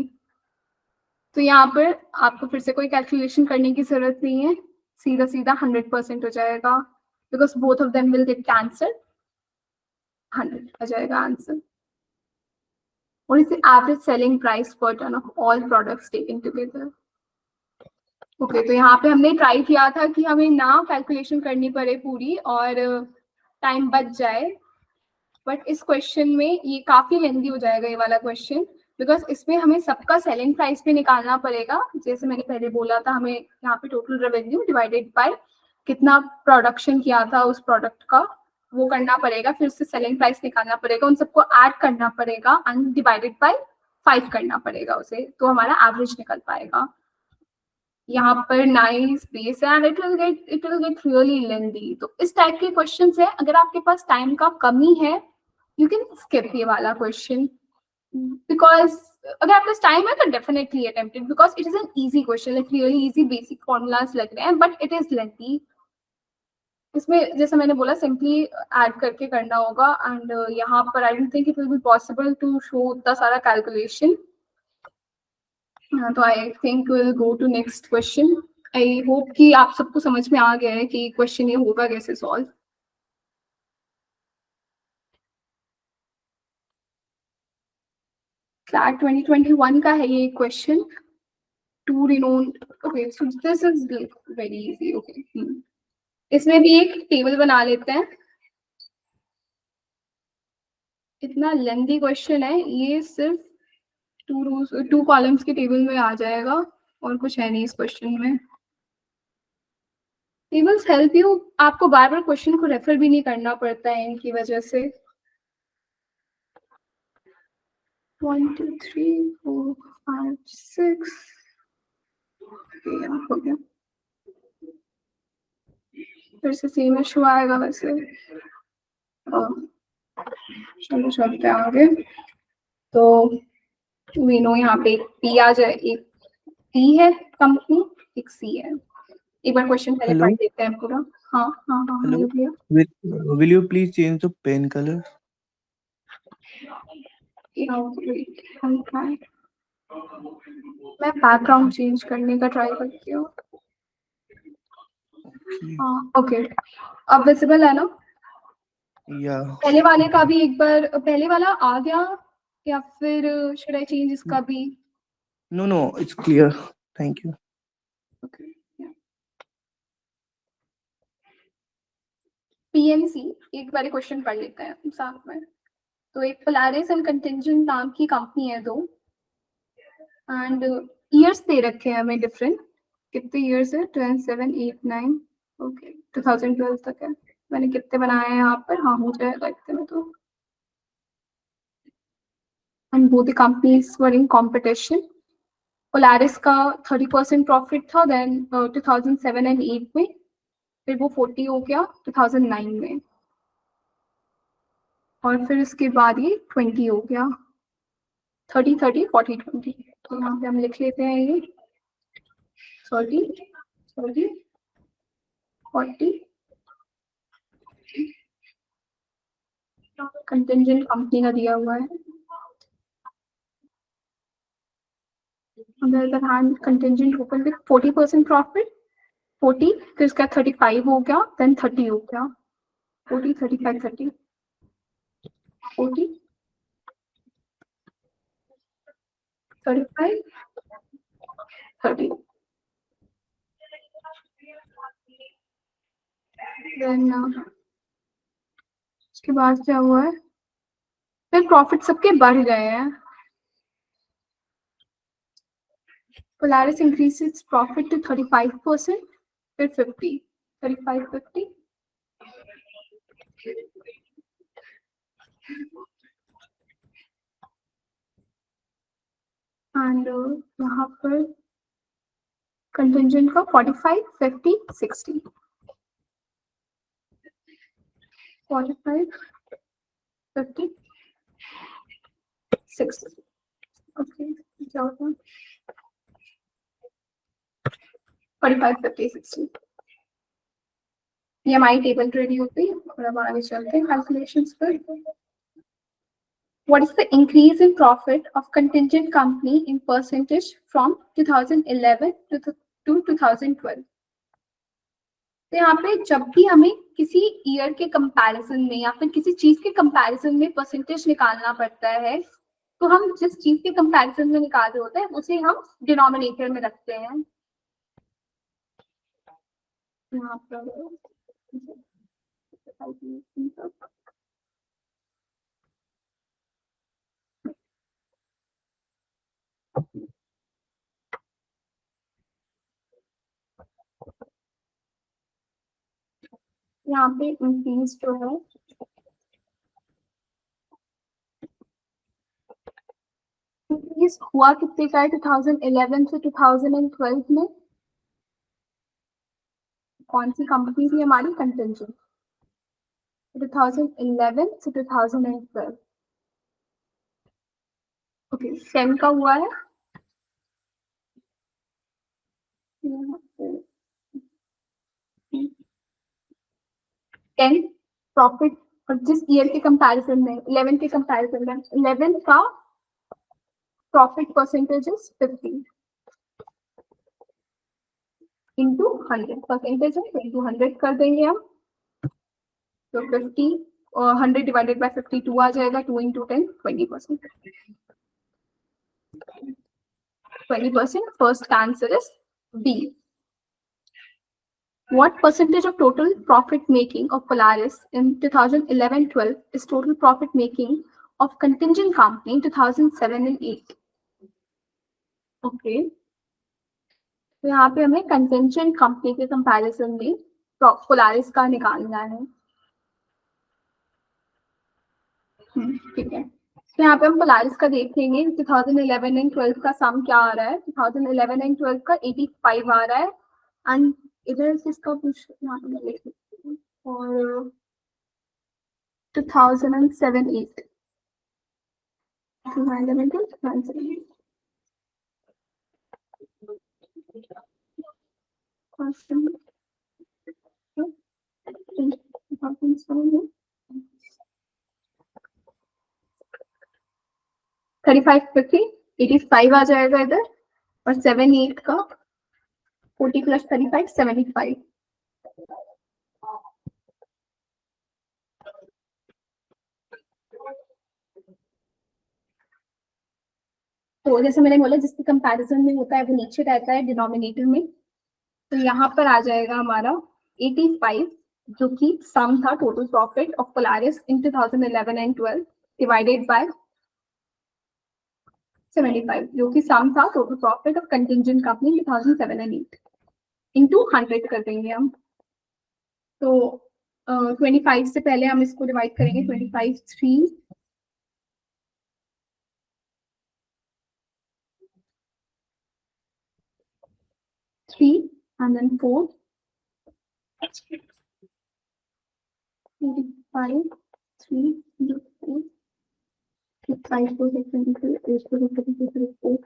तो यहाँ पर आपको फिर से कोई कैलकुलेशन करने की जरूरत नहीं है, सीधा सीधा 100% हो जाएगा, because both of them will get cancel, 100 आ जाएगा answer. What is the average selling price per ton of all products taken together? Okay तो यहाँ पे हमने ट्राई किया था कि हमें ना कैलकुलेशन करनी पड़े पूरी और टाइम बच जाए, बट इस क्वेश्चन में ये काफी लेंदी हो जाएगा ये वाला क्वेश्चन, बिकॉज इसमें हमें सबका सेलिंग प्राइस भी निकालना पड़ेगा. जैसे मैंने पहले बोला था, हमें यहाँ पे टोटल रेवेन्यू डिवाइडेड बाय कितना प्रोडक्शन किया था उस प्रोडक्ट का वो करना पड़ेगा, फिर उससे सेलिंग प्राइस निकालना पड़ेगा, उन सबको ऐड करना पड़ेगा एंड डिवाइडेड बाय 5 करना पड़ेगा उसे, तो हमारा एवरेज निकल पाएगा. यहाँ पर नाइस बेस है and it will get really lengthy. तो इस टाइप के क्वेश्चंस है, अगर आपके पास टाइम का कमी है यू कैन स्किप ये वाला क्वेश्चन, बिकॉज अगर आपके पास टाइम है तो definitely attempt it, because it is an easy question, like really easy basic formulas लग रहे हैं, बट इट इज लेंदी. इसमें जैसे मैंने बोला सिंपली ऐड करके करना होगा एंड यहाँ पर I don't think it will be possible to show उतना सारा कैलकुलेशन. तो I think will go to next question. I hope कि आप सबको समझ में आ गया है कि क्वेश्चन ये होगा कैसे सॉल्व. क्लैट 2021 का है ये question. To renowned, okay so this is very easy. Okay इसमें भी एक टेबल बना लेते हैं. इतना लेंथी क्वेश्चन है ये, सिर्फ 2 कॉलम्स के टेबल में आ जाएगा और कुछ है नहीं इस क्वेश्चन में. टेबल्स हेल्प यू, आपको बार बार क्वेश्चन को रेफर भी नहीं करना पड़ता है इनकी वजह से. 1 2 3 4 5 6 हो गया. फिर से सेम इशू आएगा वैसे. चलो चलते आगे. तो वी नो यहाँ पे एक पी आ जाए, एक पी है कंपनी, एक सी है. एक बार क्वेश्चन पहले Hello? पढ़ देते हैं पूरा. हाँ हाँ हाँ Hello? हेलो भैया. Will you please change the pen color? मैं बैकग्राउंड चेंज करने का ट्राई करती हूँ. हाँ ओके, अब विजिबल है ना. Yeah. पहले वाले का भी एक बार, पहले वाला आ गया या फिर शुड आई चेंज इसका भी. No, it's clear. Thank you. Okay, yeah. PNC एक बार क्वेश्चन पढ़ लेते हैं साथ में. तो एक पोलारिस एंड कंटिंजेंट नाम की कंपनी है दो, एंड ईयर्स दे रखे हैं हमें डिफरेंट. कितने ईयर्स है? 27 8 9 ओके 2012 तक है. मैंने कितने बनाए हैं यहाँ पर? हाँ हो जाएगा इतने में तो. And both the companies were in competition. Polaris का 30% प्रॉफिट था देन 2007 एंड 8 में, फिर वो 40 हो गया 2009 में, और फिर उसके बाद ये 20 हो गया. 30 30 40 20. तो यहाँ पे हम लिख लेते हैं ये 30 30 40. कंटिंजेंट कंपनी का दिया हुआ है. कंटिंजेंट ओपन विद 40% प्रॉफिट, 40 फिर उसका 35 हो गया, देन 30 हो गया. 40 35 30 40 35 30. देन उसके बाद क्या हुआ है, फिर प्रॉफिट सबके बढ़ गए हैं. Polaris increased its profit to 35%, फिर 50 35 50. एंड यहाँ पर कंटिंजेंट का 45 50 60 45 50 60. ओके क्या होता है 45 50 60. ये हमारी टेबल रेडी होती है और अब आगे चलते हैं कैलकुलेशंस पर. What is the increase in profit of contingent company in percentage from 2011 to 2012? तो यहाँ पे जब भी हमें किसी ईयर के कंपैरिजन में या फिर किसी चीज के कंपैरिजन में परसेंटेज निकालना पड़ता है, तो हम जिस चीज के कंपैरिजन में निकाल रहे होते हैं उसे हम डिनोमिनेटर में रखते हैं। यहाँ पर यहाँ पे इंक्रीज जो है इंक्रीज हुआ कितने का है 2011 से 2012 में? कौन सी कंपनी थी हमारी कंटेंजेंट? 2011 से 2012। ओके, 10 का हुआ है। टेन प्रॉफिट और जिस ईयर के कंपैरिजन में 11 के कंपैरिजन में 11 का profit percentage is 50 into 100 percentage है, इंटू 100 कर देंगे हम, तो 50 और 100 डिवाइडेड बाय 52 आ जाएगा। 2 into 10 20%। 20%. First answer is B. What percentage of total profit making of Polaris in 2011-12 is total profit making of contingent company in 2007 and 8? Okay. तो यहाँ पे हमें कंटेंजेंट कंपनी के कंपैरिजन में पोलारिस का निकालना है। ठीक है, तो यहाँ पे हम पोलारिस का देखेंगे 2011 एंड 12 का सम क्या आ रहा है। 2011 एंड 12 का 85 आ रहा है एंड इधर से इसका कुछ यहाँ पे लिख सकती हूँ। और 2007-8 35 50 85 आ जाएगा इधर, और 7-8 का 40 प्लस 35 75। तो जैसे मैंने बोला जिसके कंपैरिजन में होता है वो नीचे रहता है डिनोमिनेटर में, तो यहाँ पर आ जाएगा हमारा 85 जो कि सम था total profit of Polaris in 2011 and 12 divided by 75 जो कि सम था total profit of contingent company 2007 and 8 into 100 कर देंगे हम। तो 25 से पहले हम इसको डिवाइड करेंगे। 25 3 3 and then 4 85 3 4 5 4 6 7 8 4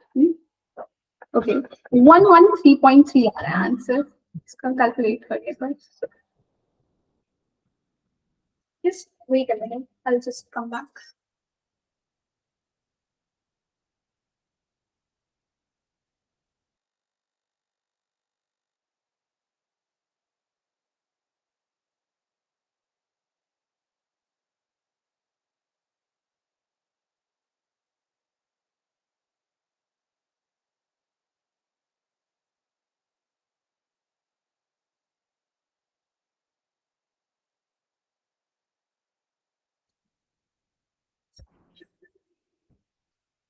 ओके 113.3 आ रहा है आंसर। इसका कैलकुलेट करके पर just wait a minute, I'll just come back.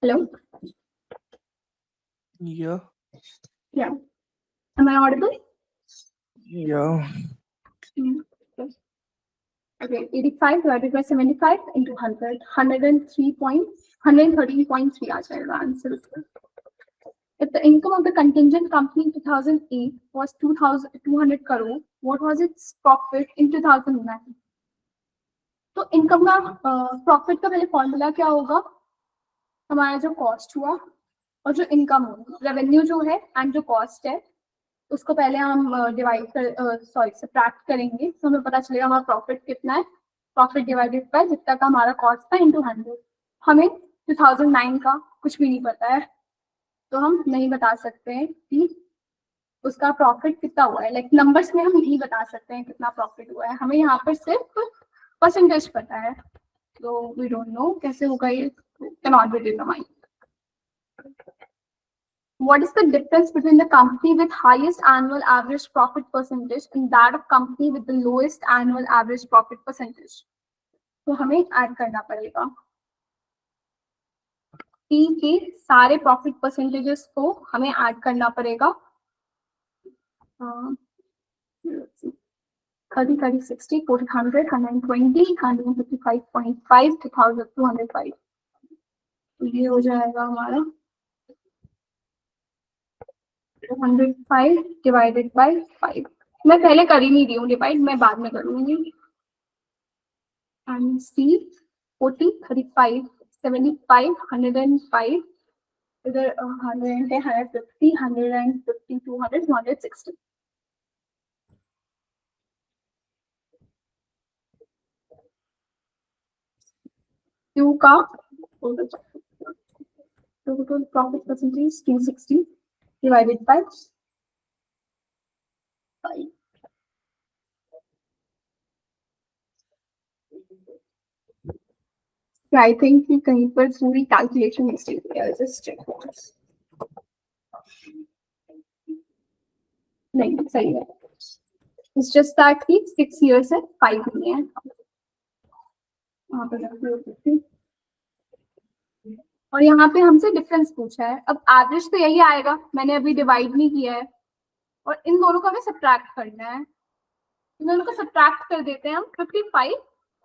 Hello? Yeah. Yeah. Am I audible? Yeah. Okay, 85 divided by 75 into 100, 113.3 आ जाएगा आंसर इसका। If the income of the contingent company in 2008 was 2,200 crore, what was its profit in 2009? तो income का profit का पहले formula क्या होगा? हमारा जो कॉस्ट हुआ और जो इनकम होगा, रेवेन्यू जो है एंड जो कॉस्ट है उसको पहले हम डिवाइड कर सब्ट्रैक्ट करेंगे, तो हमें पता चलेगा हमारा प्रॉफिट कितना है। प्रॉफिट डिवाइडेड बाय जितना का हमारा कॉस्ट था इंटू 100। हमें 2009 का कुछ भी नहीं पता है, तो हम नहीं बता सकते हैं कि उसका प्रॉफिट कितना हुआ है। लाइक नंबर्स में हम नहीं बता सकते हैं कितना प्रॉफिट हुआ है, हमें यहाँ पर सिर्फ परसेंटेज पता है, तो वी डोंट नो कैसे होगा ये, can not be determined. What is the difference between the company with highest annual average profit percentage and that of company with the lowest annual average profit percentage? तो हमें add करना पड़ेगा P के सारे profit percentages को हमें add करना पड़ेगा 30, 30, 60, 40, 100, 120, 155.5, 2,205, तो ये हो जाएगा हमारा 205 डिवाइडेड बाय 5। मैं पहले कर ही नहीं रही हूँ डिवाइड, मैं बाद में करूंगी। एंड सी 40, 35, 75, 105, इधर 110, 150, 150, 200, 260। Q का total profit percentage 260 divided by 5। I think कि कहीं पर पूरी कैलकुलेशन मिस्टेक है, जस्ट चेक नहीं सही है। It's just that कि 6 years है 5 नहीं है। और यहाँ पे हमसे डिफरेंस पूछा है, अब एवरेज तो यही आएगा, मैंने अभी डिवाइड नहीं किया है, और इन दोनों को हमें सब्ट्रैक्ट करना है। इन दोनों को सब्ट्रैक्ट कर देते हैं हम 55,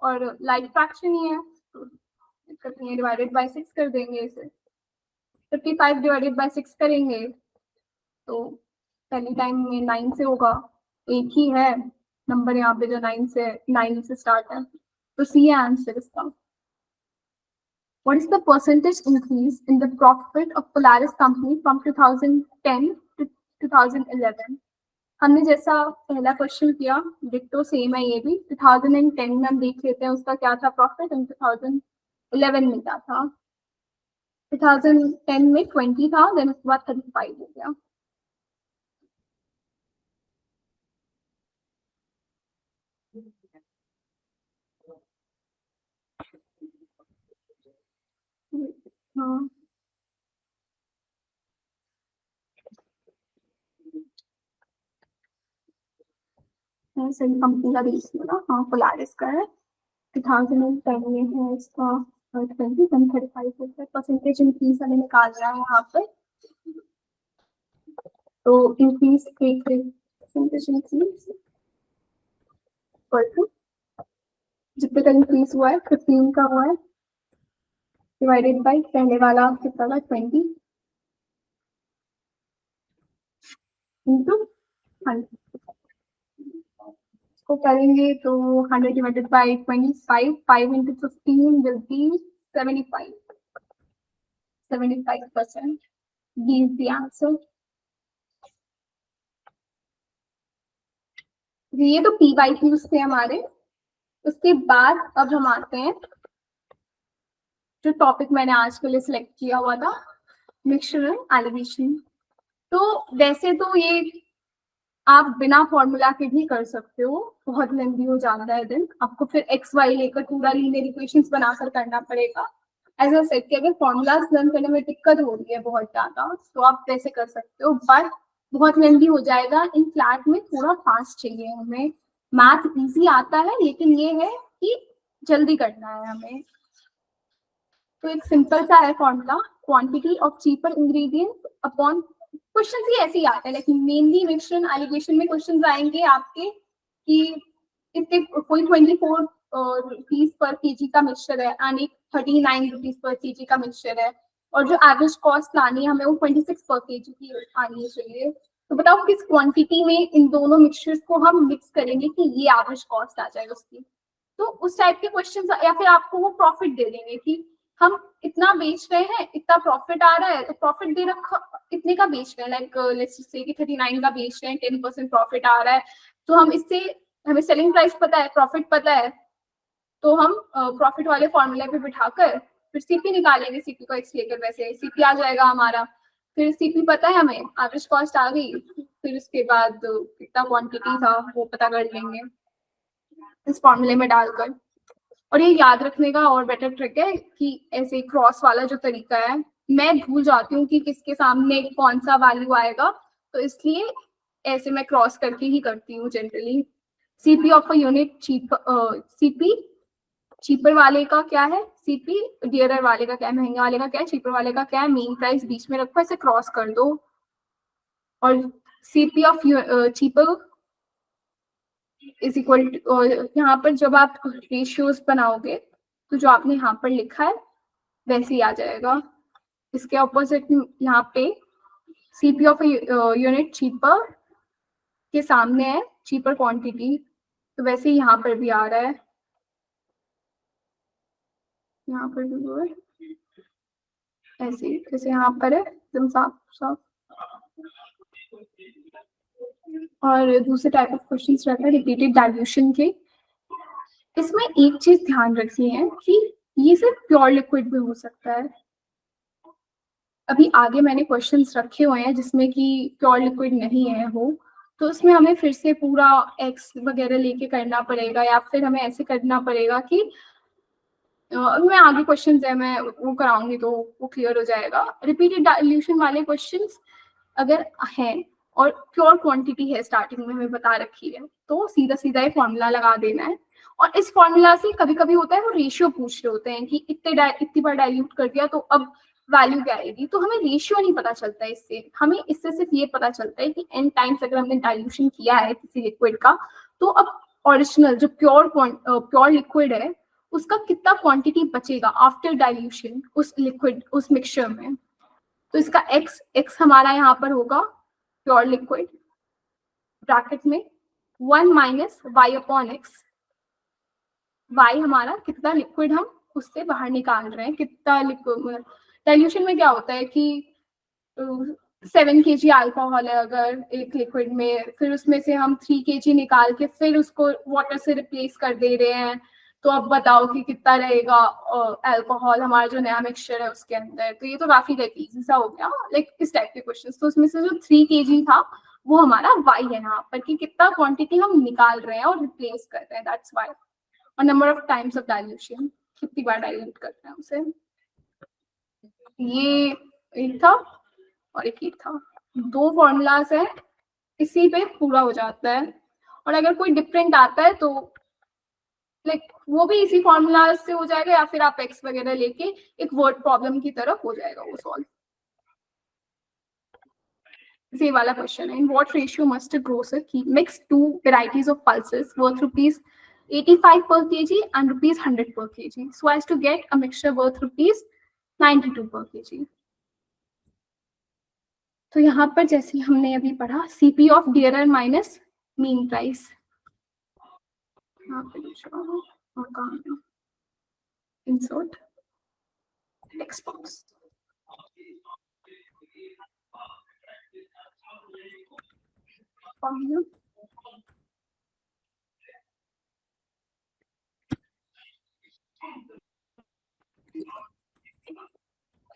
और लाइक फ्रैक्शन ही है तो दिक्कत नहीं है, डिवाइडेड बाय 6 कर देंगे इसे। 55 डिवाइडेड बाय 6 करेंगे तो पहली टाइम में 9 से होगा, एक ही है नंबर यहाँ पे जो 9 से स्टार्ट है, तो सी है आंसर इसका। What is the percentage increase in the profit of Polaris company from 2010 to 2011? हमने जैसा पहला क्वेश्चन किया डिट्टो सेम है ये भी। 2010 में हम देख लेते हैं उसका क्या था प्रॉफिट, एंड 2011 में क्या था। 2010 में 20 था, देन उसके बाद 35 हो गया। हाँ सही कंपनी का देख ना, हाँ पोलारिस का है। 2010 में है इसका 20, 35 परसेंटेज इंक्रीज हमें निकाल रहा है यहाँ पे, तो इंक्रीज परसेंटेज इंक्रीज जितने का इंक्रीज हुआ है 15 का हुआ है, डिवाइडेड बाय पहले वाला कितना था 20 इंटू 100 को करेंगे तो 100 divided by 25, 5 into 15 will be 75%। D is the answer. ये तो पी बाई क्यूज थे हमारे। उसके बाद अब हम आते हैं जो टॉपिक मैंने आज के लिए सिलेक्ट किया हुआ था, मिक्सचर एंड एलिवेशन। तो वैसे तो ये आप बिना फॉर्मूला के भी कर सकते हो, बहुत लेंथी हो जाता है देन आपको फिर एक्स वाई लेकर पूरा लीनियर इक्वेशंस बनाकर करना पड़ेगा। ऐसा सेट कि अगर फॉर्मूलाज लर्न करने में दिक्कत हो रही है बहुत ज्यादा तो आप वैसे कर सकते हो, बट बहुत लेंथी हो जाएगा। इन फ्लैट में थोड़ा फास्ट चाहिए हमें। मैथ इजी आता है लेकिन ये है कि जल्दी करना है हमें। तो एक सिंपल सा है formula, quantity of cheaper ingredient upon, question ही ऐसे ही आते हैं लेकिन मेनली मिक्सचर एंड एलिगेशन में क्वेश्चन आएंगे आपके कि इतने कोई 24 रुपीज पर केजी का मिक्सचर है एंड एक 39 रुपीज पर केजी का मिक्सचर है, और जो एवरेज कॉस्ट लानी है हमें वो 26 पर केजी की आनी चाहिए। तो बताओ किस क्वांटिटी में इन दोनों मिक्सचर्स को हम मिक्स करेंगे कि ये एवरेज कॉस्ट आ जाए उसकी। तो उस टाइप के क्वेश्चन, या फिर आपको वो प्रॉफिट दे देंगे कि हम इतना बेच रहे हैं, इतना प्रॉफिट आ रहा है, तो प्रॉफिट दे रखा इतने का बेच रहे हैं, लाइक लेट्स से कि 39 का बेच रहे हैं, 10% प्रॉफिट आ रहा है, तो हम इससे, हमें सेलिंग प्राइस पता है, प्रॉफिट पता है, तो हम प्रॉफिट वाले फॉर्मूले पे बिठाकर फिर सीपी निकालेंगे, सीपी को एक्स लेकर, वैसे सीपी आ जाएगा हमारा। फिर सीपी पता है हमें, एवरेज कॉस्ट आ गई, फिर उसके बाद कितना क्वांटिटी था वो पता कर लेंगे इस फॉर्मूले में डालकर। और ये याद रखने का और बेटर ट्रिक है कि ऐसे क्रॉस वाला जो तरीका है, मैं भूल जाती हूँ कि किसके सामने कौन सा वैल्यू आएगा, तो इसलिए ऐसे मैं क्रॉस करके ही करती हूँ generally. CP of a unit CP cheaper वाले का क्या है, सीपी डियरर वाले का क्या है, महंगे वाले का क्या है, चीपर वाले का क्या है, मेन प्राइस बीच में रखो, ऐसे क्रॉस कर दो। और CP of cheaper is equal to, यहाँ पर जब आप रेशियोज बनाओगे तो जो आपने यहाँ पर लिखा है वैसे ही आ जाएगा। इसके ऑपोजिट यहाँ पे सीपी ऑफ यूनिट चीपर के सामने है चीपर क्वांटिटी, तो वैसे ही यहाँ पर भी आ रहा है, यहाँ पर भी वो है ऐसे ही, जैसे यहाँ पर है एकदम साफ साफ। और दूसरे टाइप ऑफ क्वेश्चंस रहता है रिपीटेड डाइल्यूशन के। इसमें एक चीज ध्यान रखनी है कि ये सिर्फ प्योर लिक्विड में हो सकता है। अभी आगे मैंने क्वेश्चंस रखे हुए हैं जिसमें कि प्योर लिक्विड नहीं है वो, तो उसमें हमें फिर से पूरा एक्स वगैरह लेके करना पड़ेगा, या फिर हमें ऐसे करना पड़ेगा कि मैं आगे क्वेश्चंस है मैं वो कराऊंगी तो वो क्लियर हो जाएगा। रिपीटेड डाइल्यूशन वाले क्वेश्चंस अगर हैं और प्योर क्वांटिटी है स्टार्टिंग में हमें बता रखी है, तो सीधा सीधा ये फॉर्मूला लगा देना है। और इस फॉर्मूला से कभी कभी होता है वो रेशियो पूछ रहे होते हैं कि इतनी बार डाइल्यूट कर दिया तो अब वैल्यू क्या आएगी, तो हमें रेशियो नहीं पता चलता है इससे, हमें इससे सिर्फ ये पता चलता है कि n टाइम्स अगर हमने डाइल्यूशन किया है किसी लिक्विड का, तो अब ओरिजिनल जो प्योर लिक्विड है उसका कितना क्वांटिटी बचेगा आफ्टर डाइल्यूशन उस लिक्विड उस मिक्सचर में। तो इसका x हमारा यहाँ पर होगा प्योर लिक्विड ब्रैकेट में 1 minus y upon x. y हमारा कितना लिक्विड हम उससे बाहर निकाल रहे हैं, कितना लिक्विड। डाइल्यूशन में क्या होता है कि 7 kg अल्कोहल है अगर एक लिक्विड में, फिर उसमें से हम 3 kg निकाल के फिर उसको वाटर से रिप्लेस कर दे रहे हैं, तो अब बताओ कि कितना रहेगा अल्कोहल हमारा जो नया मिक्सचर है उसके अंदर। तो ये तो काफी इजी सा हो गया, लाइक इस टाइप के क्वेश्चन। तो उसमें से जो 3 kg था वो हमारा y है यहाँ पर, कि कितना क्वांटिटी हम निकाल रहे हैं और रिप्लेस कर रहे हैं, दैट्स y। और number of times of dilution, कितनी बार डाइल्यूट कर रहे हैं उसे। ये एक था और एक था, 2 फॉर्मूलाज है, इसी पे पूरा हो जाता है। और अगर कोई डिफरेंट आता है तो लाइक वो भी इसी फॉर्मूला से हो जाएगा, या फिर आप एक्स वगैरह लेके एक वर्ड प्रॉब्लम की तरफ हो जाएगा वो सॉल्व। ये वाला क्वेश्चन है, in what ratio must a grocer keep mix 2 varieties of pulses worth ₹85 per kg and ₹100 per kg so as to get a mixture worth ₹92 per kg। तो यहाँ पर जैसे हमने अभी पढ़ा CP of dearer minus mean price, यहाँ पे और कहाँ insert text box.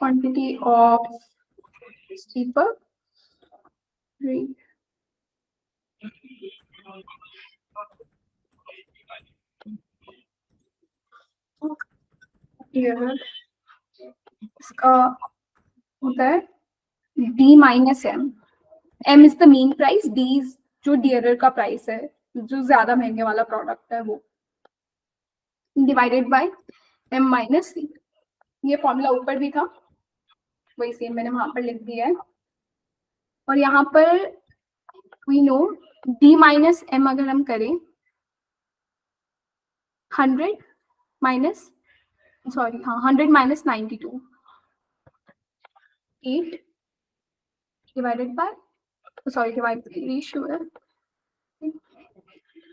Quantity of steeper grade. इसका होता है D minus M। M is the mean price, D is जो डियरर का प्राइस है, जो ज्यादा महंगे वाला प्रोडक्ट है वो, divided by M minus C। ये फॉर्मूला ऊपर भी था, वही सेम मैंने वहां पर लिख दिया है। और यहाँ पर we know D minus M अगर हम करें 100 minus 100 minus 92, 8 divided by divide ratio है,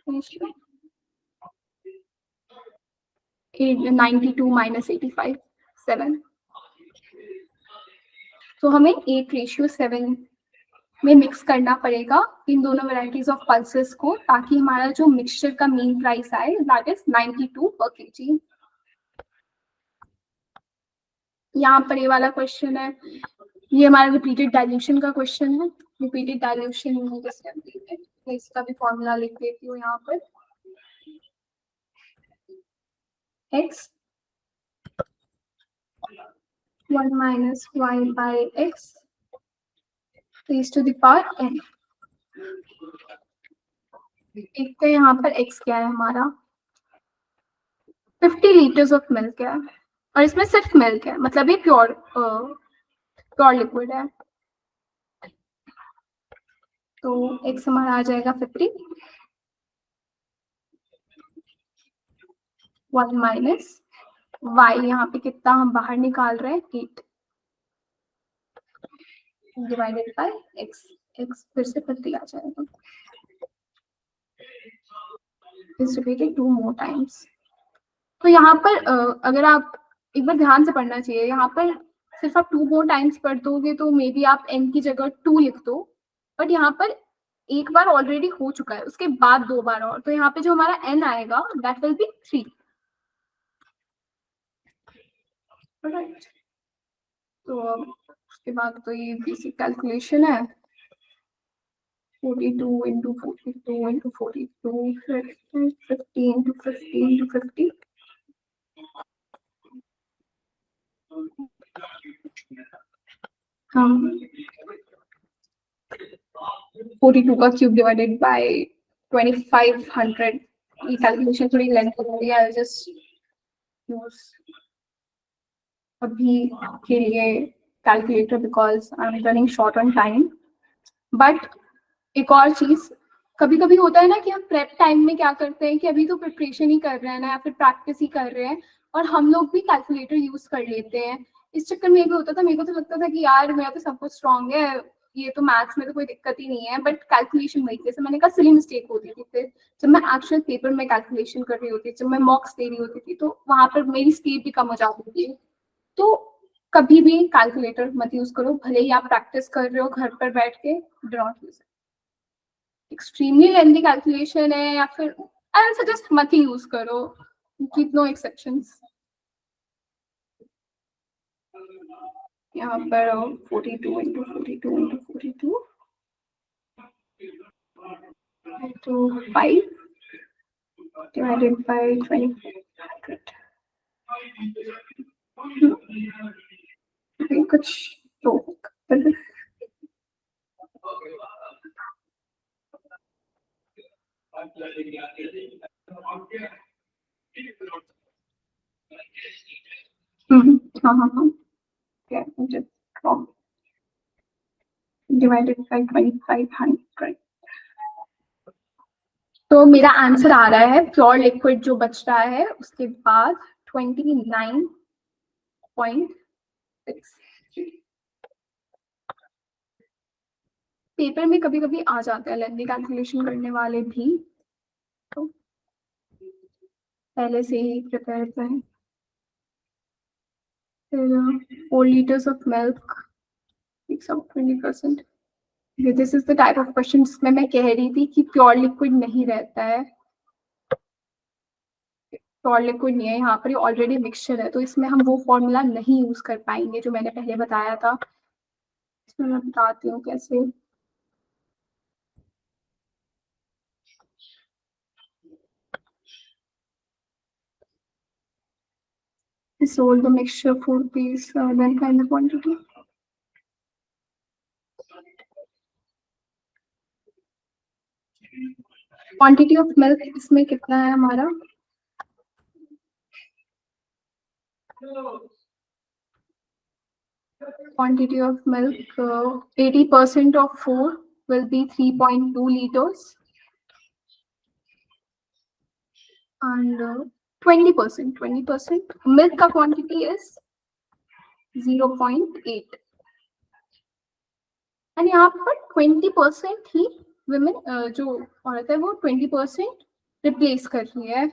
रेशियो 92 माइनस 85 7। तो हमें 8:7 में मिक्स करना पड़ेगा इन दोनों वेराइटीज ऑफ पल्सेस को, ताकि हमारा जो मिक्सचर का मीन प्राइस आए दैट इज 92 पर केजी। यहाँ पर ये वाला क्वेश्चन है, ये हमारा रिपीटेड डाइल्यूशन का क्वेश्चन है। रिपीटेड डाइल्यूशन इसका भी फॉर्मूला लिख देती हूँ यहाँ पर। x 1 minus y by x raised to the power n। एक तो यहाँ पर x क्या है हमारा, 50 लीटर्स ऑफ मिल्क है, और इसमें सिर्फ मिल्क है, मतलब ये प्योर लिक्विड है। तो x हमारा आ जाएगा 50, 1 माइनस y, यहाँ पे कितना हम बाहर निकाल रहे हैं 8 डिवाइडेड बाय x। x फिर से 50 आ जाएगा। Is repeated 2 more times। तो यहाँ पर अगर आप एक बार ध्यान से पढ़ना चाहिए, यहाँ पर सिर्फ आप 2 more times पढ़ दोगे तो मे बी आप n की जगह 2 लिख दो, बट यहाँ पर एक बार ऑलरेडी हो चुका है, उसके बाद 2 बार और, तो यहाँ पे जो हमारा n आएगा दैट विल बी 3। राइट, तो उसके बाद तो ये बेसिक कैलकुलेशन है, 42 into 42 into 42, 50 into 50 into 50। हम 42 का क्यूब डिवाइडेड बाय 2500, ये कैलकुलेशन थोड़ी लेंथ हो रही है, आई जस्ट यूज अभी के लिए calculator because I am running short on time. But एक और चीज, कभी कभी होता है ना कि हम प्रेप टाइम में क्या करते हैं कि अभी तो प्रिपरेशन ही कर रहे हैं ना, या फिर प्रैक्टिस ही कर रहे हैं, और हम लोग भी कैलकुलेटर यूज कर लेते हैं। इस चक्कर में ये भी होता था, मेरे को तो लगता था कि यार मेरा तो सब कुछ स्ट्रॉन्ग है, ये तो मैथ्स में तो कोई दिक्कत ही नहीं है, बट कैलकुलेशन वही, जैसे मैंने कहा सिली मिस्टेक होती थी। फिर जब मैं एक्चुअल पेपर में कैलकुलेशन कर रही होती, जब मैं मॉक्स दे रही होती थी, तो वहां पर मेरी स्पीड भी कम हो जाती थी। तो कभी भी कैलकुलेटर मत यूज करो, भले ही आप प्रैक्टिस कर रहे हो घर पर बैठ के, do not use it. Extremely lengthy calculation है या फिर आई सजेस्ट मत ही यूज करो, कीप नो एक्सेप्शंस। यहाँ पर 42 into 42 into 42 into 5 divided by 2500। कुछ तो हाँ हाँ हाँ, डिवाइडेड बाय 2500। तो मेरा आंसर आ रहा है, प्योर लिक्विड जो बच रहा है उसके बाद 29.6। पेपर में कभी कभी आ जाता है लेंथी कैलकुलेशन करने वाले भी, तो पहले से ही प्रिपेयर करें। फिर 4 liters of milk takes up 20%। This is the type of question जिसमें मैं कह रही थी कि प्योर लिक्विड नहीं रहता है, प्योर लिक्विड नहीं है, यहाँ पर ऑलरेडी मिक्सचर है, तो इसमें हम वो फॉर्मूला नहीं यूज कर पाएंगे जो मैंने पहले बताया था। इसमें मैं बताती हूँ कैसे। Sold the mixture for these then kind of quantity। Quantity of milk इसमें कितना है हमारा, quantity of milk 80% of 4 will be 3.2 liters and 20% milk का quantity is 0.8 and यहाँ पर 20% ही women जो औरत है वो 20% रिप्लेस कर रही है।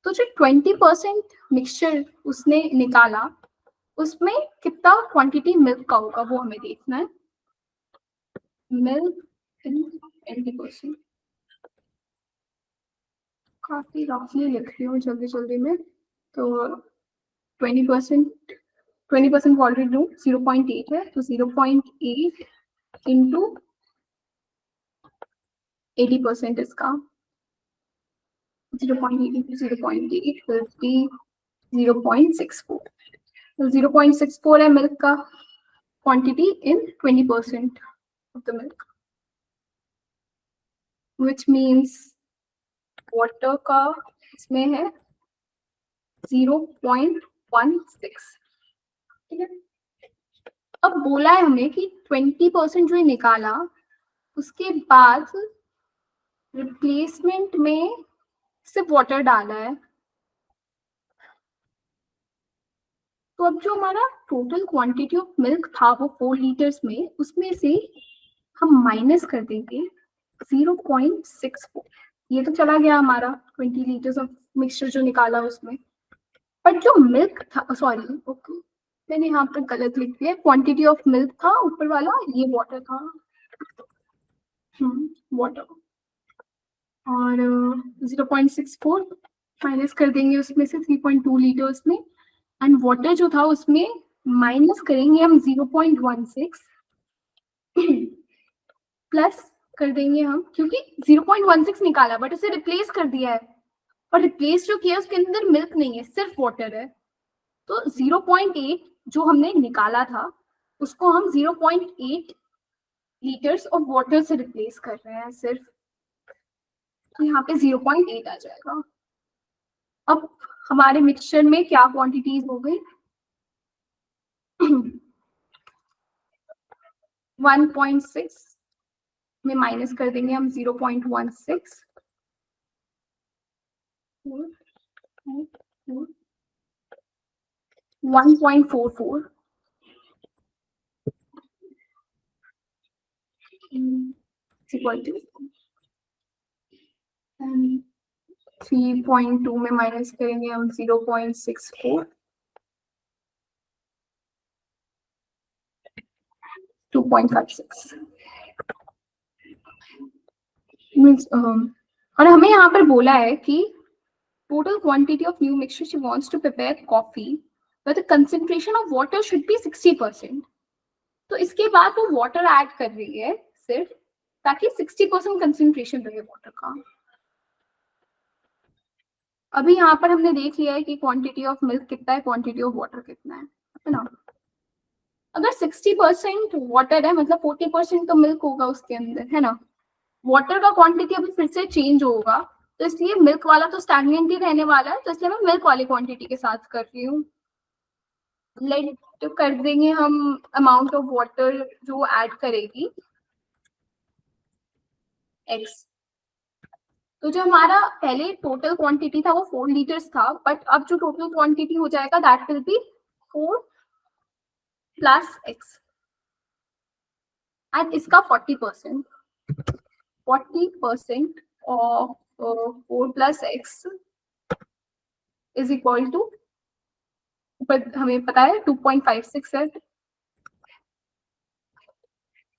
तो जो 20% मिक्सचर उसने निकाला उसमें कितना क्वांटिटी मिल्क का होगा वो हमें देखना है। मिल्क इन 20%, काफी रफली लिख रही हूँ जल्दी जल्दी में, तो 20% ऑलरेडी लूँ 0.8 है, तो 0.8 इंटू 80% इसका 0.8 into 0.8 will be 0.64. So 0.64 है मिल्क का quantity in 20% of the milk, which means water का इसमें है 0.16. ठीक है, अब बोला है हमें कि 20% जो निकाला उसके बाद रिप्लेसमेंट में सिर्फ वाटर डाला है, तो अब जो हमारा टोटल क्वांटिटी ऑफ मिल्क था वो 4 लीटर्स में, उसमें से हम माइनस कर देंगे 0.64. ये तो चला गया हमारा 20 लीटर्स ऑफ मिक्सचर जो निकाला उसमें, बट जो मिल्क था, सॉरी ओके मैंने यहाँ पर गलत लिख दिया, क्वांटिटी ऑफ मिल्क था ऊपर वाला, ये वाटर था, वाटर, और 0.64 माइनस कर देंगे उसमें से 3.2 लीटर्स में, एंड वाटर जो था उसमें माइनस करेंगे हम 0.16 प्लस कर देंगे हम, क्योंकि 0.16 निकाला बट उसे रिप्लेस कर दिया है, और रिप्लेस जो किया उसके अंदर मिल्क नहीं है, सिर्फ वाटर है, तो 0.8 जो हमने निकाला था उसको हम 0.8 लीटर्स ऑफ वाटर से रिप्लेस कर रहे हैं सिर्फ, तो यहाँ पे 0.8 आ जाएगा. अब हमारे मिक्सचर में क्या क्वांटिटीज हो गई 1.6 में माइनस कर देंगे हम 0.16, 1.44 equal to 3.2 में माइनस करेंगे हम 0.64, 2.56 मीन्स, और हमें यहाँ पर बोला है कि total quantity of new mixture she wants to prepare coffee but the concentration of water should be 60%. तो इसके बाद वो वाटर ऐड कर रही है सिर्फ ताकि 60% कंसेंट्रेशन रहे वाटर का. अभी यहाँ पर हमने देख लिया है कि क्वांटिटी ऑफ मिल्क कितना है, क्वांटिटी ऑफ वाटर कितना है ना. अगर 60% वाटर है मतलब 40% तो मिल्क होगा उसके अंदर, है ना. वाटर का क्वांटिटी अभी फिर से चेंज होगा, तो इसलिए मिल्क वाला तो स्टैग्नेंट ही रहने वाला है, तो इसलिए मैं मिल्क वाली क्वांटिटी के साथ कर रही हूँ. लेट तो कर देंगे हम अमाउंट ऑफ वाटर जो ऐड करेगी x. तो जो हमारा पहले टोटल क्वांटिटी था वो 4 लीटर्स था, बट अब जो टोटल क्वांटिटी हो जाएगा that will be 4 plus x, and इसका 40% of 4 plus x is equal to, हमें पता है 2.56 है.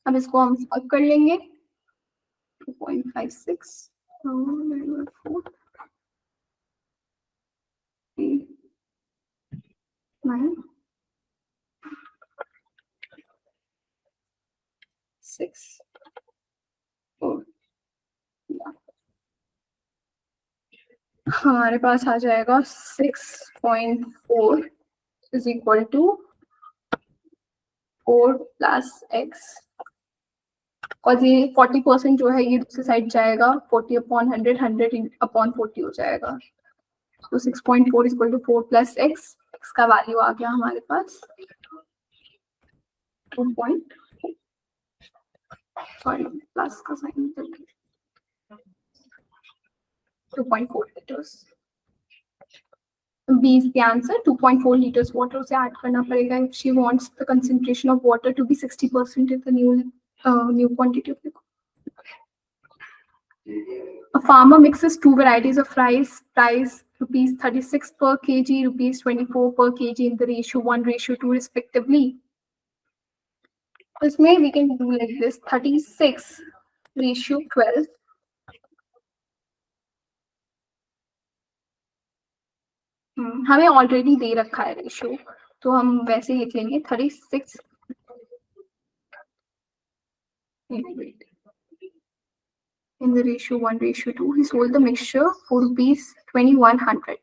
अब इसको हम सॉल्व कर लेंगे. 2.56 9 6 4, हमारे पास आ जाएगा 6.4 is equal to 4 plus x, और ये 40% जो है ये दूसरी साइड जाएगा, 40/100 100/40 हो जाएगा. तो 6.4 is equal to 4 plus x, x का वैल्यू आ गया हमारे पास 2. सॉरी प्लस का sign 2.4 litres. B is the answer. 2.4 liters water उसे ऐड करना पड़ेगा if she wants the concentration of water to be 60% in the new quantity of liquid. A farmer mixes 2 varieties of rice, price rupees 36 per kg, rupees 24 per kg in the ratio 1:2 respectively. इसमें we can do like this 36:12. हमें already दे रखा है ratio, तो हम वैसे ही लिख लेंगे 36 in the ratio 1:2. He sold the mixture for rupees 2100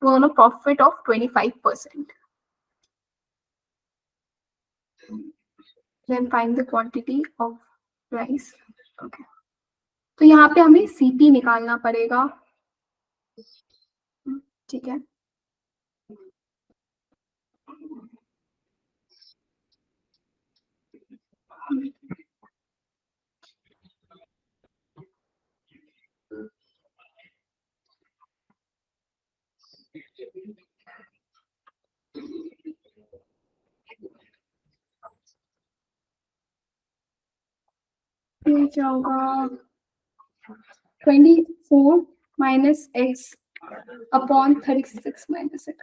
to earn a profit of 25%. Then find the quantity of rice. Okay. तो यहाँ पे हमें CP निकालना पड़ेगा, ठीक है। ये क्या होगा, 24 minus x upon 36 minus x.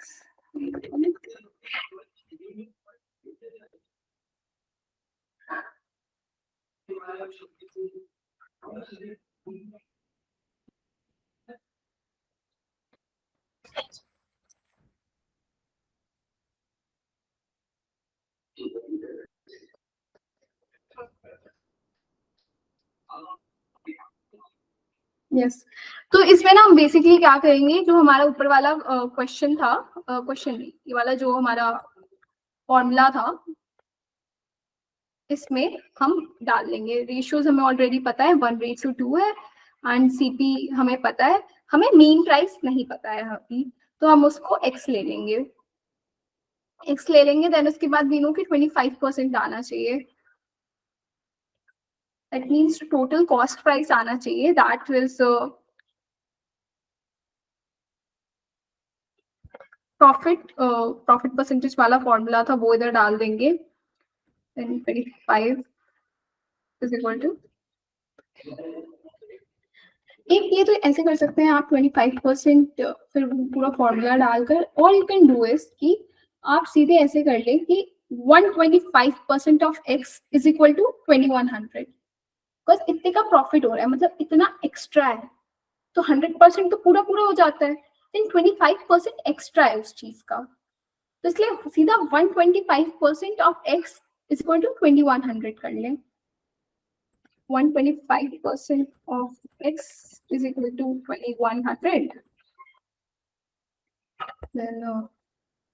Yes, तो इसमें ना हम बेसिकली क्या करेंगे, जो हमारा ऊपर वाला क्वेश्चन था, क्वेश्चन नहीं, ये वाला जो हमारा फॉर्मूला था, इसमें हम डाल लेंगे। रेशियोज हमें ऑलरेडी पता है 1:2 है, एंड सीपी हमें पता है, हमें मीन प्राइस नहीं पता है अभी, तो हम उसको एक्स ले लेंगे, देन उसके बाद वी नो कि 25% आना चाहिए, that means total cost price आना चाहिए, दैट इज प्रॉफिट परसेंटेज वाला फॉर्मूला था वो इधर डाल देंगे, then 25 is equal to, एक ये तो ऐसे कर सकते हैं आप 25% फिर पूरा फॉर्मूला डालकर, और यू कैन डू इज कि आप सीधे ऐसे कर लें कि 125% of x is equal to 2100, because इतने का प्रॉफिट हो रहा है, मतलब इतना एक्स्ट्रा है, तो 100% तो पूरा हो जाता है, लेकिन 25% एक्स्ट्रा है उस चीज का, तो इसलिए सीधा 125% of x is equal to 2100 कर लें। 125% of x is equal to 2100. Then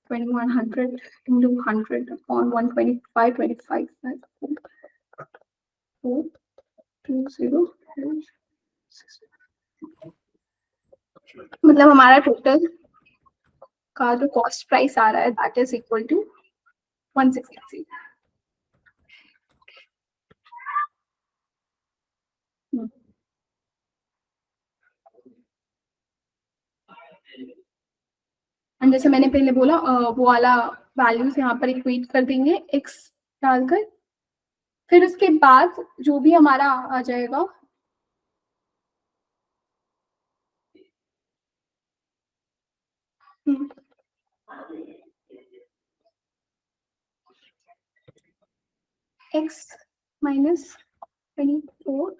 2100 into 100 upon 125, 25, 4, 2, 0, 6. मतलब हमारा टोटल का जो कॉस्ट प्राइस आ रहा है that is equal to 163. And जैसे मैंने पहले बोला वो वाला वैल्यूज यहाँ पर इक्वेट कर देंगे x डालकर, फिर उसके बाद जो भी हमारा आ जाएगा x minus 24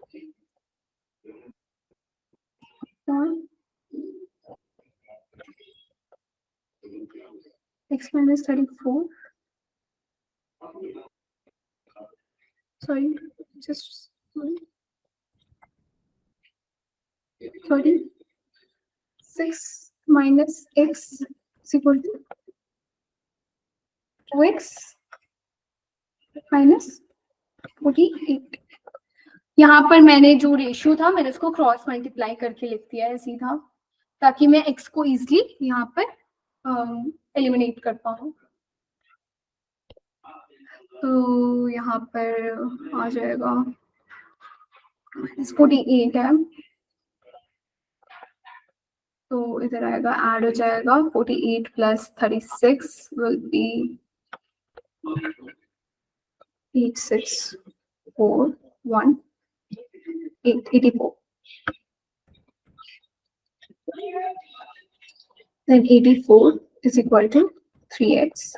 x minus 34, sorry, just 36 minus x is equal to 2x minus 48. यहाँ पर मैंने जो रेशियो था मैंने उसको क्रॉस मल्टीप्लाई करके लिख दिया है सीधा, ताकि मैं x को इजिली यहाँ पर एलिमिनेट कर पाऊँ। तो यहाँ पर आ जाएगा 48 है, तो इधर आएगा ऐड हो जाएगा 48 plus 36 will be 8641 84. Then 84 is equal to 3x.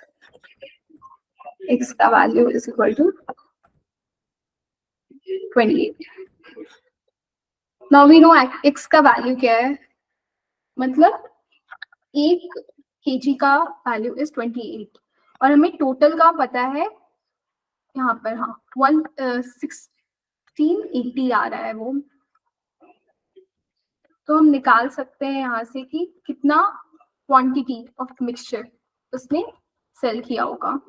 X का value is equal to 28. Now we know x का value क्या है, मतलब 1 kg का वैल्यू इज 28 और हमें टोटल का पता है यहाँ पर, हाँ 1680 आ रहा है वो। तो हम निकाल सकते हैं यहाँ से कि कितना क्वांटिटी ऑफ मिक्सचर उसने सेल किया होगा।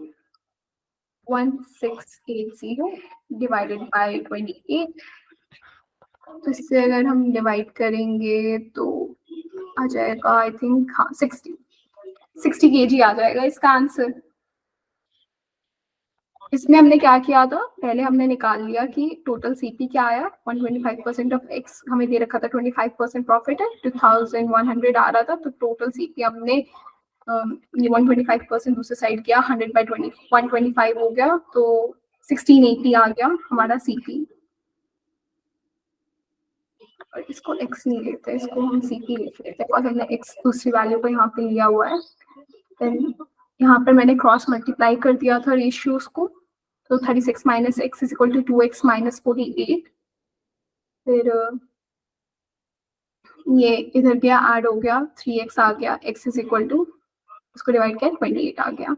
1680 डिवाइडेड बाय 28, तो इससे अगर हम डिवाइड करेंगे तो आ जाएगा आई थिंक, हाँ 60 kg आ जाएगा इसका आंसर। इसमें हमने क्या किया था, पहले हमने निकाल लिया कि टोटल सीपी क्या आया, 125% ऑफ एक्स हमें दे रखा था, 25% प्रॉफिट है, 2100 आ रहा था, तो टोटल सीपी हमने ये 125% दूसरे साइड किया, 100 बाई 20 125 हो गया, तो 1680 आ गया हमारा सीपी। और इसको x नहीं लेते, इसको हम सीपी लिख लेते हैं, और हमने x दूसरी वैल्यू को यहाँ पे लिया हुआ है। देन यहाँ पर मैंने क्रॉस मल्टीप्लाई कर दिया था रेशियोज को, तो 36 minus x is equal to 2x minus 48। फिर ये इधर गया, ऐड हो गया, 3x आ गया, x इज इक्वल टू, उसको डिवाइड किया 28 आ गया।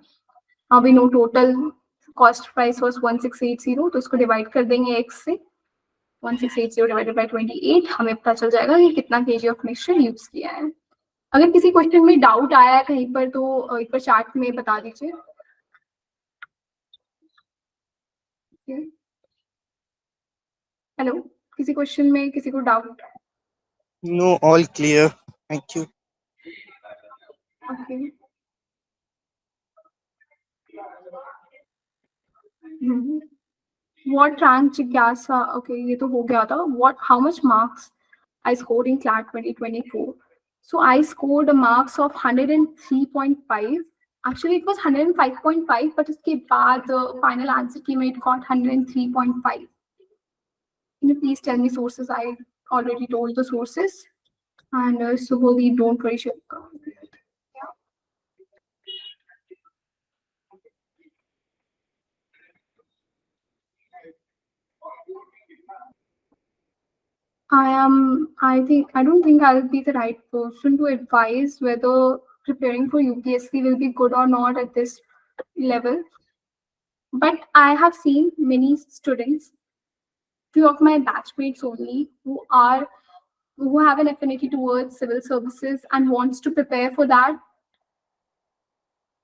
अब we know total cost price was 1680, तो उसको डिवाइड कर देंगे x से, 1680 डिवाइडेड बाय 28, हमें पता चल जाएगा कि कितना केजी ऑफ मिक्सचर यूज किया है। अगर किसी क्वेश्चन में डाउट आया है कहीं पर तो एक बार चैट में बता दीजिए। हेलो, किसी क्वेश्चन में किसी को doubt? No, all clear. Thank you. Okay. What rank जिज्ञासा, ओके ये तो हो गया था। What, how much marks I scored in CLAT 2024? So I scored a marks of 103.5. Actually it was 105.5, but उसके बाद final answer की में it got 103.5. Can you please tell me sources? I already told the sources. And Subholi, don't worry. I don't think I'll be the right person to advise whether preparing for UPSC will be good or not at this level. But I have seen many students, few of my batchmates only, who have an affinity towards civil services and wants to prepare for that.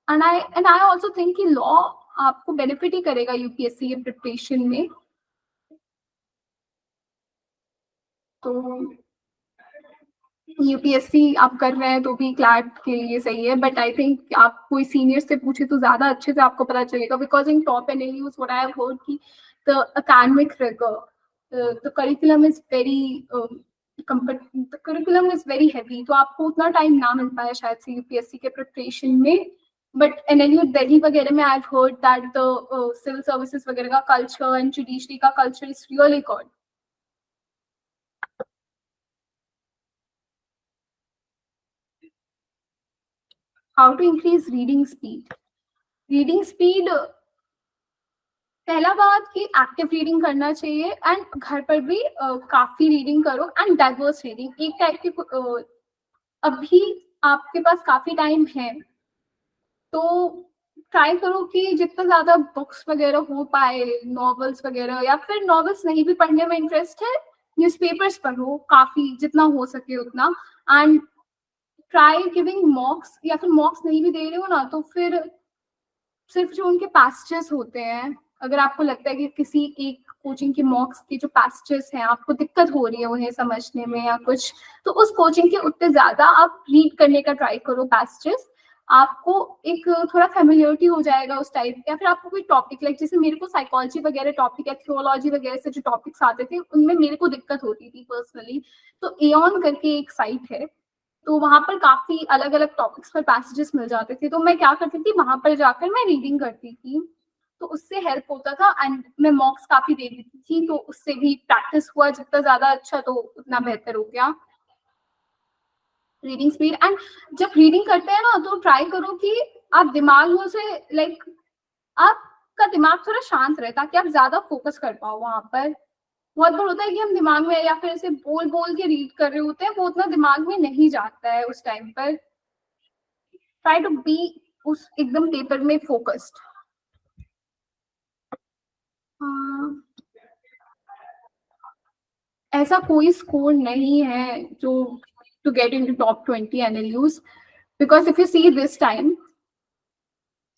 And I also think कि law आपको benefit ही करेगा UPSC के preparation में। तो UPSC आप कर रहे हैं तो भी क्लैट के लिए सही है, बट आई थिंक आप कोई सीनियर से पूछे तो ज्यादा अच्छे से आपको पता चलेगा, because in top NLUs what I have heard कि the academic rigour, the curriculum is very the curriculum is very heavy, तो आपको उतना टाइम ना मिल पाया शायद से यूपीएससी के प्रिपरेशन में। बट एनएलयू दिल्ली वगैरह में I have heard that the civil services वगैरह का कल्चर एंड जुडिशरी का culture is really good. How to increase reading speed? Reading speed, पहला बात कि एक्टिव रीडिंग करना चाहिए एंड घर पर भी काफी रीडिंग करो एंड डाइवर्स रीडिंग। एक टाइप की अभी आपके पास काफी टाइम है तो ट्राई करो कि जितना ज्यादा बुक्स वगैरह हो पाए, नॉवेल्स वगैरह, या फिर नॉवेल्स नहीं भी पढ़ने में इंटरेस्ट है, न्यूज़पेपर्स पढ़ो काफी जितना हो सके उतना। एंड ट्राई गिविंग मॉक्स, या फिर मॉक्स नहीं भी दे रहे हो ना तो फिर सिर्फ जो उनके पैसेजेस होते हैं, अगर आपको लगता है कि किसी एक कोचिंग के मॉक्स के जो पैसेजेस हैं आपको दिक्कत हो रही है उन्हें समझने में या कुछ, तो उस कोचिंग के उतने ज्यादा आप रीड करने का ट्राई करो पैसेजेस। आपको एक थोड़ा फेमिलियरिटी हो जाएगा उस टाइप, या फिर आपको कोई टॉपिक लाइक जैसे मेरे को साइकोलॉजी वगैरह टॉपिक या थियोलॉजी वगैरह से जो टॉपिक्स आते थे उनमें मेरे को दिक्कत होती थी पर्सनली। तो एऑन करके एक साइट है, तो वहां पर काफी अलग अलग टॉपिक्स पर पैसेजेस मिल जाते थे, तो मैं क्या करती थी वहां पर जाकर मैं रीडिंग करती थी, तो उससे हेल्प होता था। एंड मैं मॉक्स काफी दे देती थी तो उससे भी प्रैक्टिस हुआ, जितना ज्यादा अच्छा तो उतना बेहतर हो गया रीडिंग स्पीड। एंड जब रीडिंग करते हैं ना तो ट्राई करो कि आप दिमाग में से लाइक आपका दिमाग थोड़ा शांत रहे ताकि आप ज्यादा फोकस कर पाओ वहां पर। बहुत बार होता है कि हम दिमाग में या फिर ऐसे बोल बोल के रीड कर रहे होते हैं, वो उतना दिमाग में नहीं जाता है उस टाइम पर। ट्राई टू बी उस एकदम पेपर में फोकस्ड। ऐसा कोई स्कोर नहीं है जो to get into top 20 NLUs, because if you see this time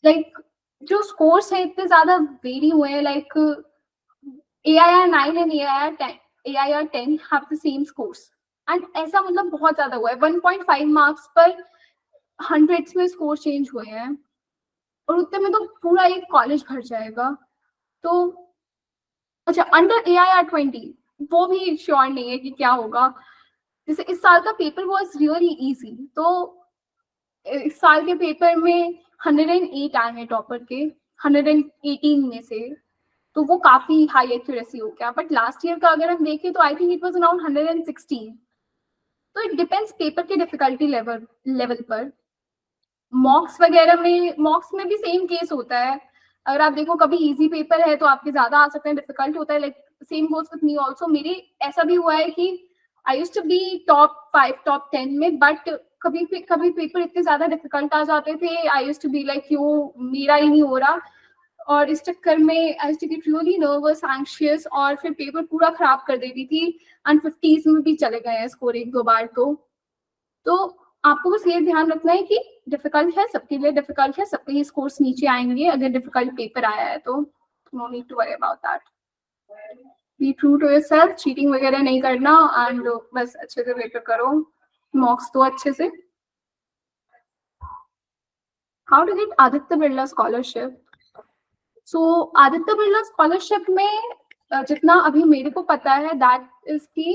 like जो स्कोर्स है इतने ज्यादा वेरी हुए हैं, लाइक AIR 9 एंड AIR 10 have the same scores, and ऐसा मतलब बहुत ज्यादा हुआ है। 1.5 मार्क्स पर हंड्रेड्स में स्कोर चेंज हुए हैं, और उतने में तो पूरा एक कॉलेज भर जाएगा। तो अच्छा, अंडर AIR 20 वो भी श्योर नहीं है कि क्या होगा। जैसे इस साल का पेपर वॉज रियली इजी, तो इस साल के पेपर में 108 आए हैं टॉपर के 118 में से, तो वो काफी हाई एक्यूरेसी हो गया। बट लास्ट ईयर का अगर हम देखें तो I think it was around 116। तो इट डिपेंड्स पेपर के डिफिकल्टी लेवल पर। मॉक्स में भी सेम केस होता है। अगर आप देखो कभी इजी पेपर है तो आपके ज्यादा आ सकते हैं, डिफिकल्ट होता है, like same goes with me also. मेरे ऐसा भी हुआ है कि I used to be top 5 top 10 में, बट कभी पेपर इतने ज्यादा डिफिकल्ट आ जाते थे, I used to be like क्यों मेरा ही नहीं हो रहा, और इस चक्कर में I used to get really nervous anxious, और फिर पेपर पूरा खराब कर देती थी, एंड 50s में भी चले गए हैं स्कोर एक दो बार। तो आपको बस ये ध्यान रखना है कि डिफिकल्ट है, सबके लिए डिफिकल्ट है, सबके ही स्कोर्स नीचे आएंगे अगर डिफिकल्ट पेपर आया है, तो no need to worry about that. Be true to yourself, cheating वगैरह नहीं करना, एंड बस अच्छे से पेपर करो, मॉक्स तो अच्छे से। How to get Aditya Birla scholarship? So Aditya Birla scholarship में जितना अभी मेरे को पता है दैट इज की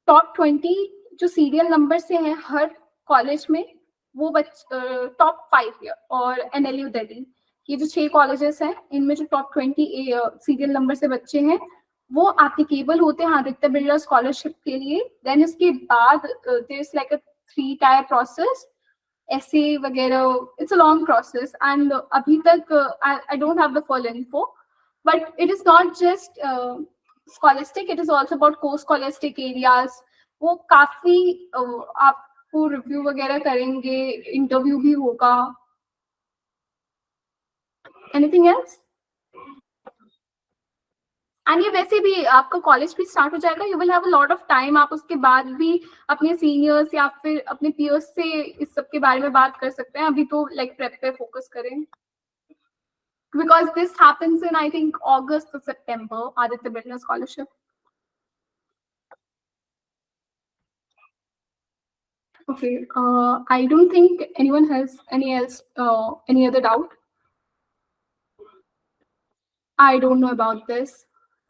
टॉप 20 जो सीरियल नंबर से हैं हर कॉलेज में, वो टॉप 5 और NLU दिल्ली, ये जो 6 कॉलेजेस हैं इनमें जो टॉप 20 सीरियल नंबर से बच्चे हैं वो एप्लीकेबल होते हैं आदित्य बिरला स्कॉलरशिप के लिए। देन इसके बाद there is like a 3 tier process, ऐसे वगैरह, it's a long process, and अभी तक I don't have the full info, but it is not just scholastic, it is also about co-scholastic areas. वो काफी आपको review वगैरह करेंगे, interview भी होगा। Anything else? एंड ये वैसे भी आपका कॉलेज भी स्टार्ट हो जाएगा, you will have a lot of time, आप उसके बाद भी अपने सीनियर्स या फिर अपने पीयर्स से इस सब के बारे में बात कर सकते हैं। अभी तो लाइक प्रेप पे फोकस करें, because this happens in I think August to September, Aditya Birla scholarship. Okay, I don't think anyone has any other doubt. I don't know about this.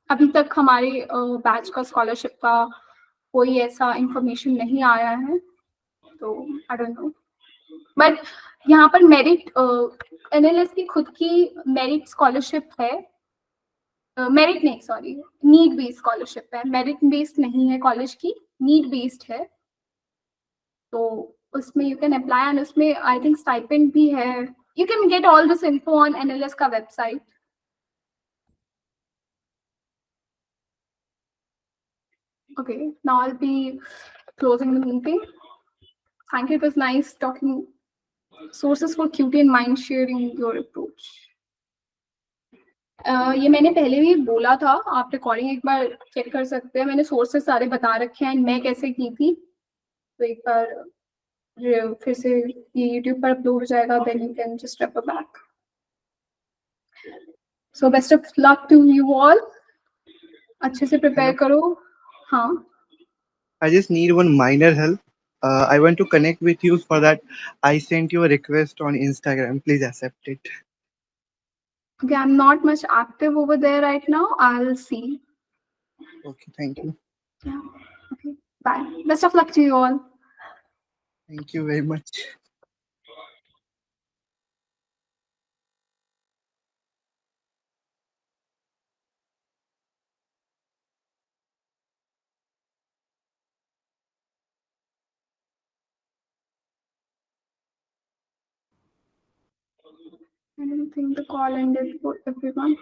अभी तक हमारे बैच का स्कॉलरशिप का कोई ऐसा इंफॉर्मेशन नहीं आया है, तो आई डोंट नो। बट यहाँ पर मेरिट NLS की खुद की मेरिट स्कॉलरशिप है, मेरिट नहीं सॉरी नीड बेस्ड स्कॉलरशिप है, मेरिट बेस्ड नहीं है कॉलेज की, नीड बेस्ड है। तो उसमें यू कैन अप्लाई, एंड उसमें आई थिंक स्टाइपेंड भी है। You can get all this info on NLS का website. Okay, now I'll be closing the meeting. Thank you. It was nice talking. Sources for QT and mind sharing your approach. ये मैंने पहले भी बोला था, आप रिकॉर्डिंग एक बार check कर सकते हैं, मैंने सोर्सेस सारे बता रखे हैं मैं कैसे की थी, तो एक बार फिर से ये YouTube पर अपलोड हो जाएगा, then you can just refer back. So best of luck to you all, अच्छे से प्रिपेयर करो। हाँ, I just need one minor help. I want to connect with you. For that, I sent you a request on Instagram. Please accept it. okay, I'm not much active over there right now, I'll see. Okay, thank you. Yeah, okay, bye, best of luck to you all. Thank you very much. I don't think the call ended for everyone.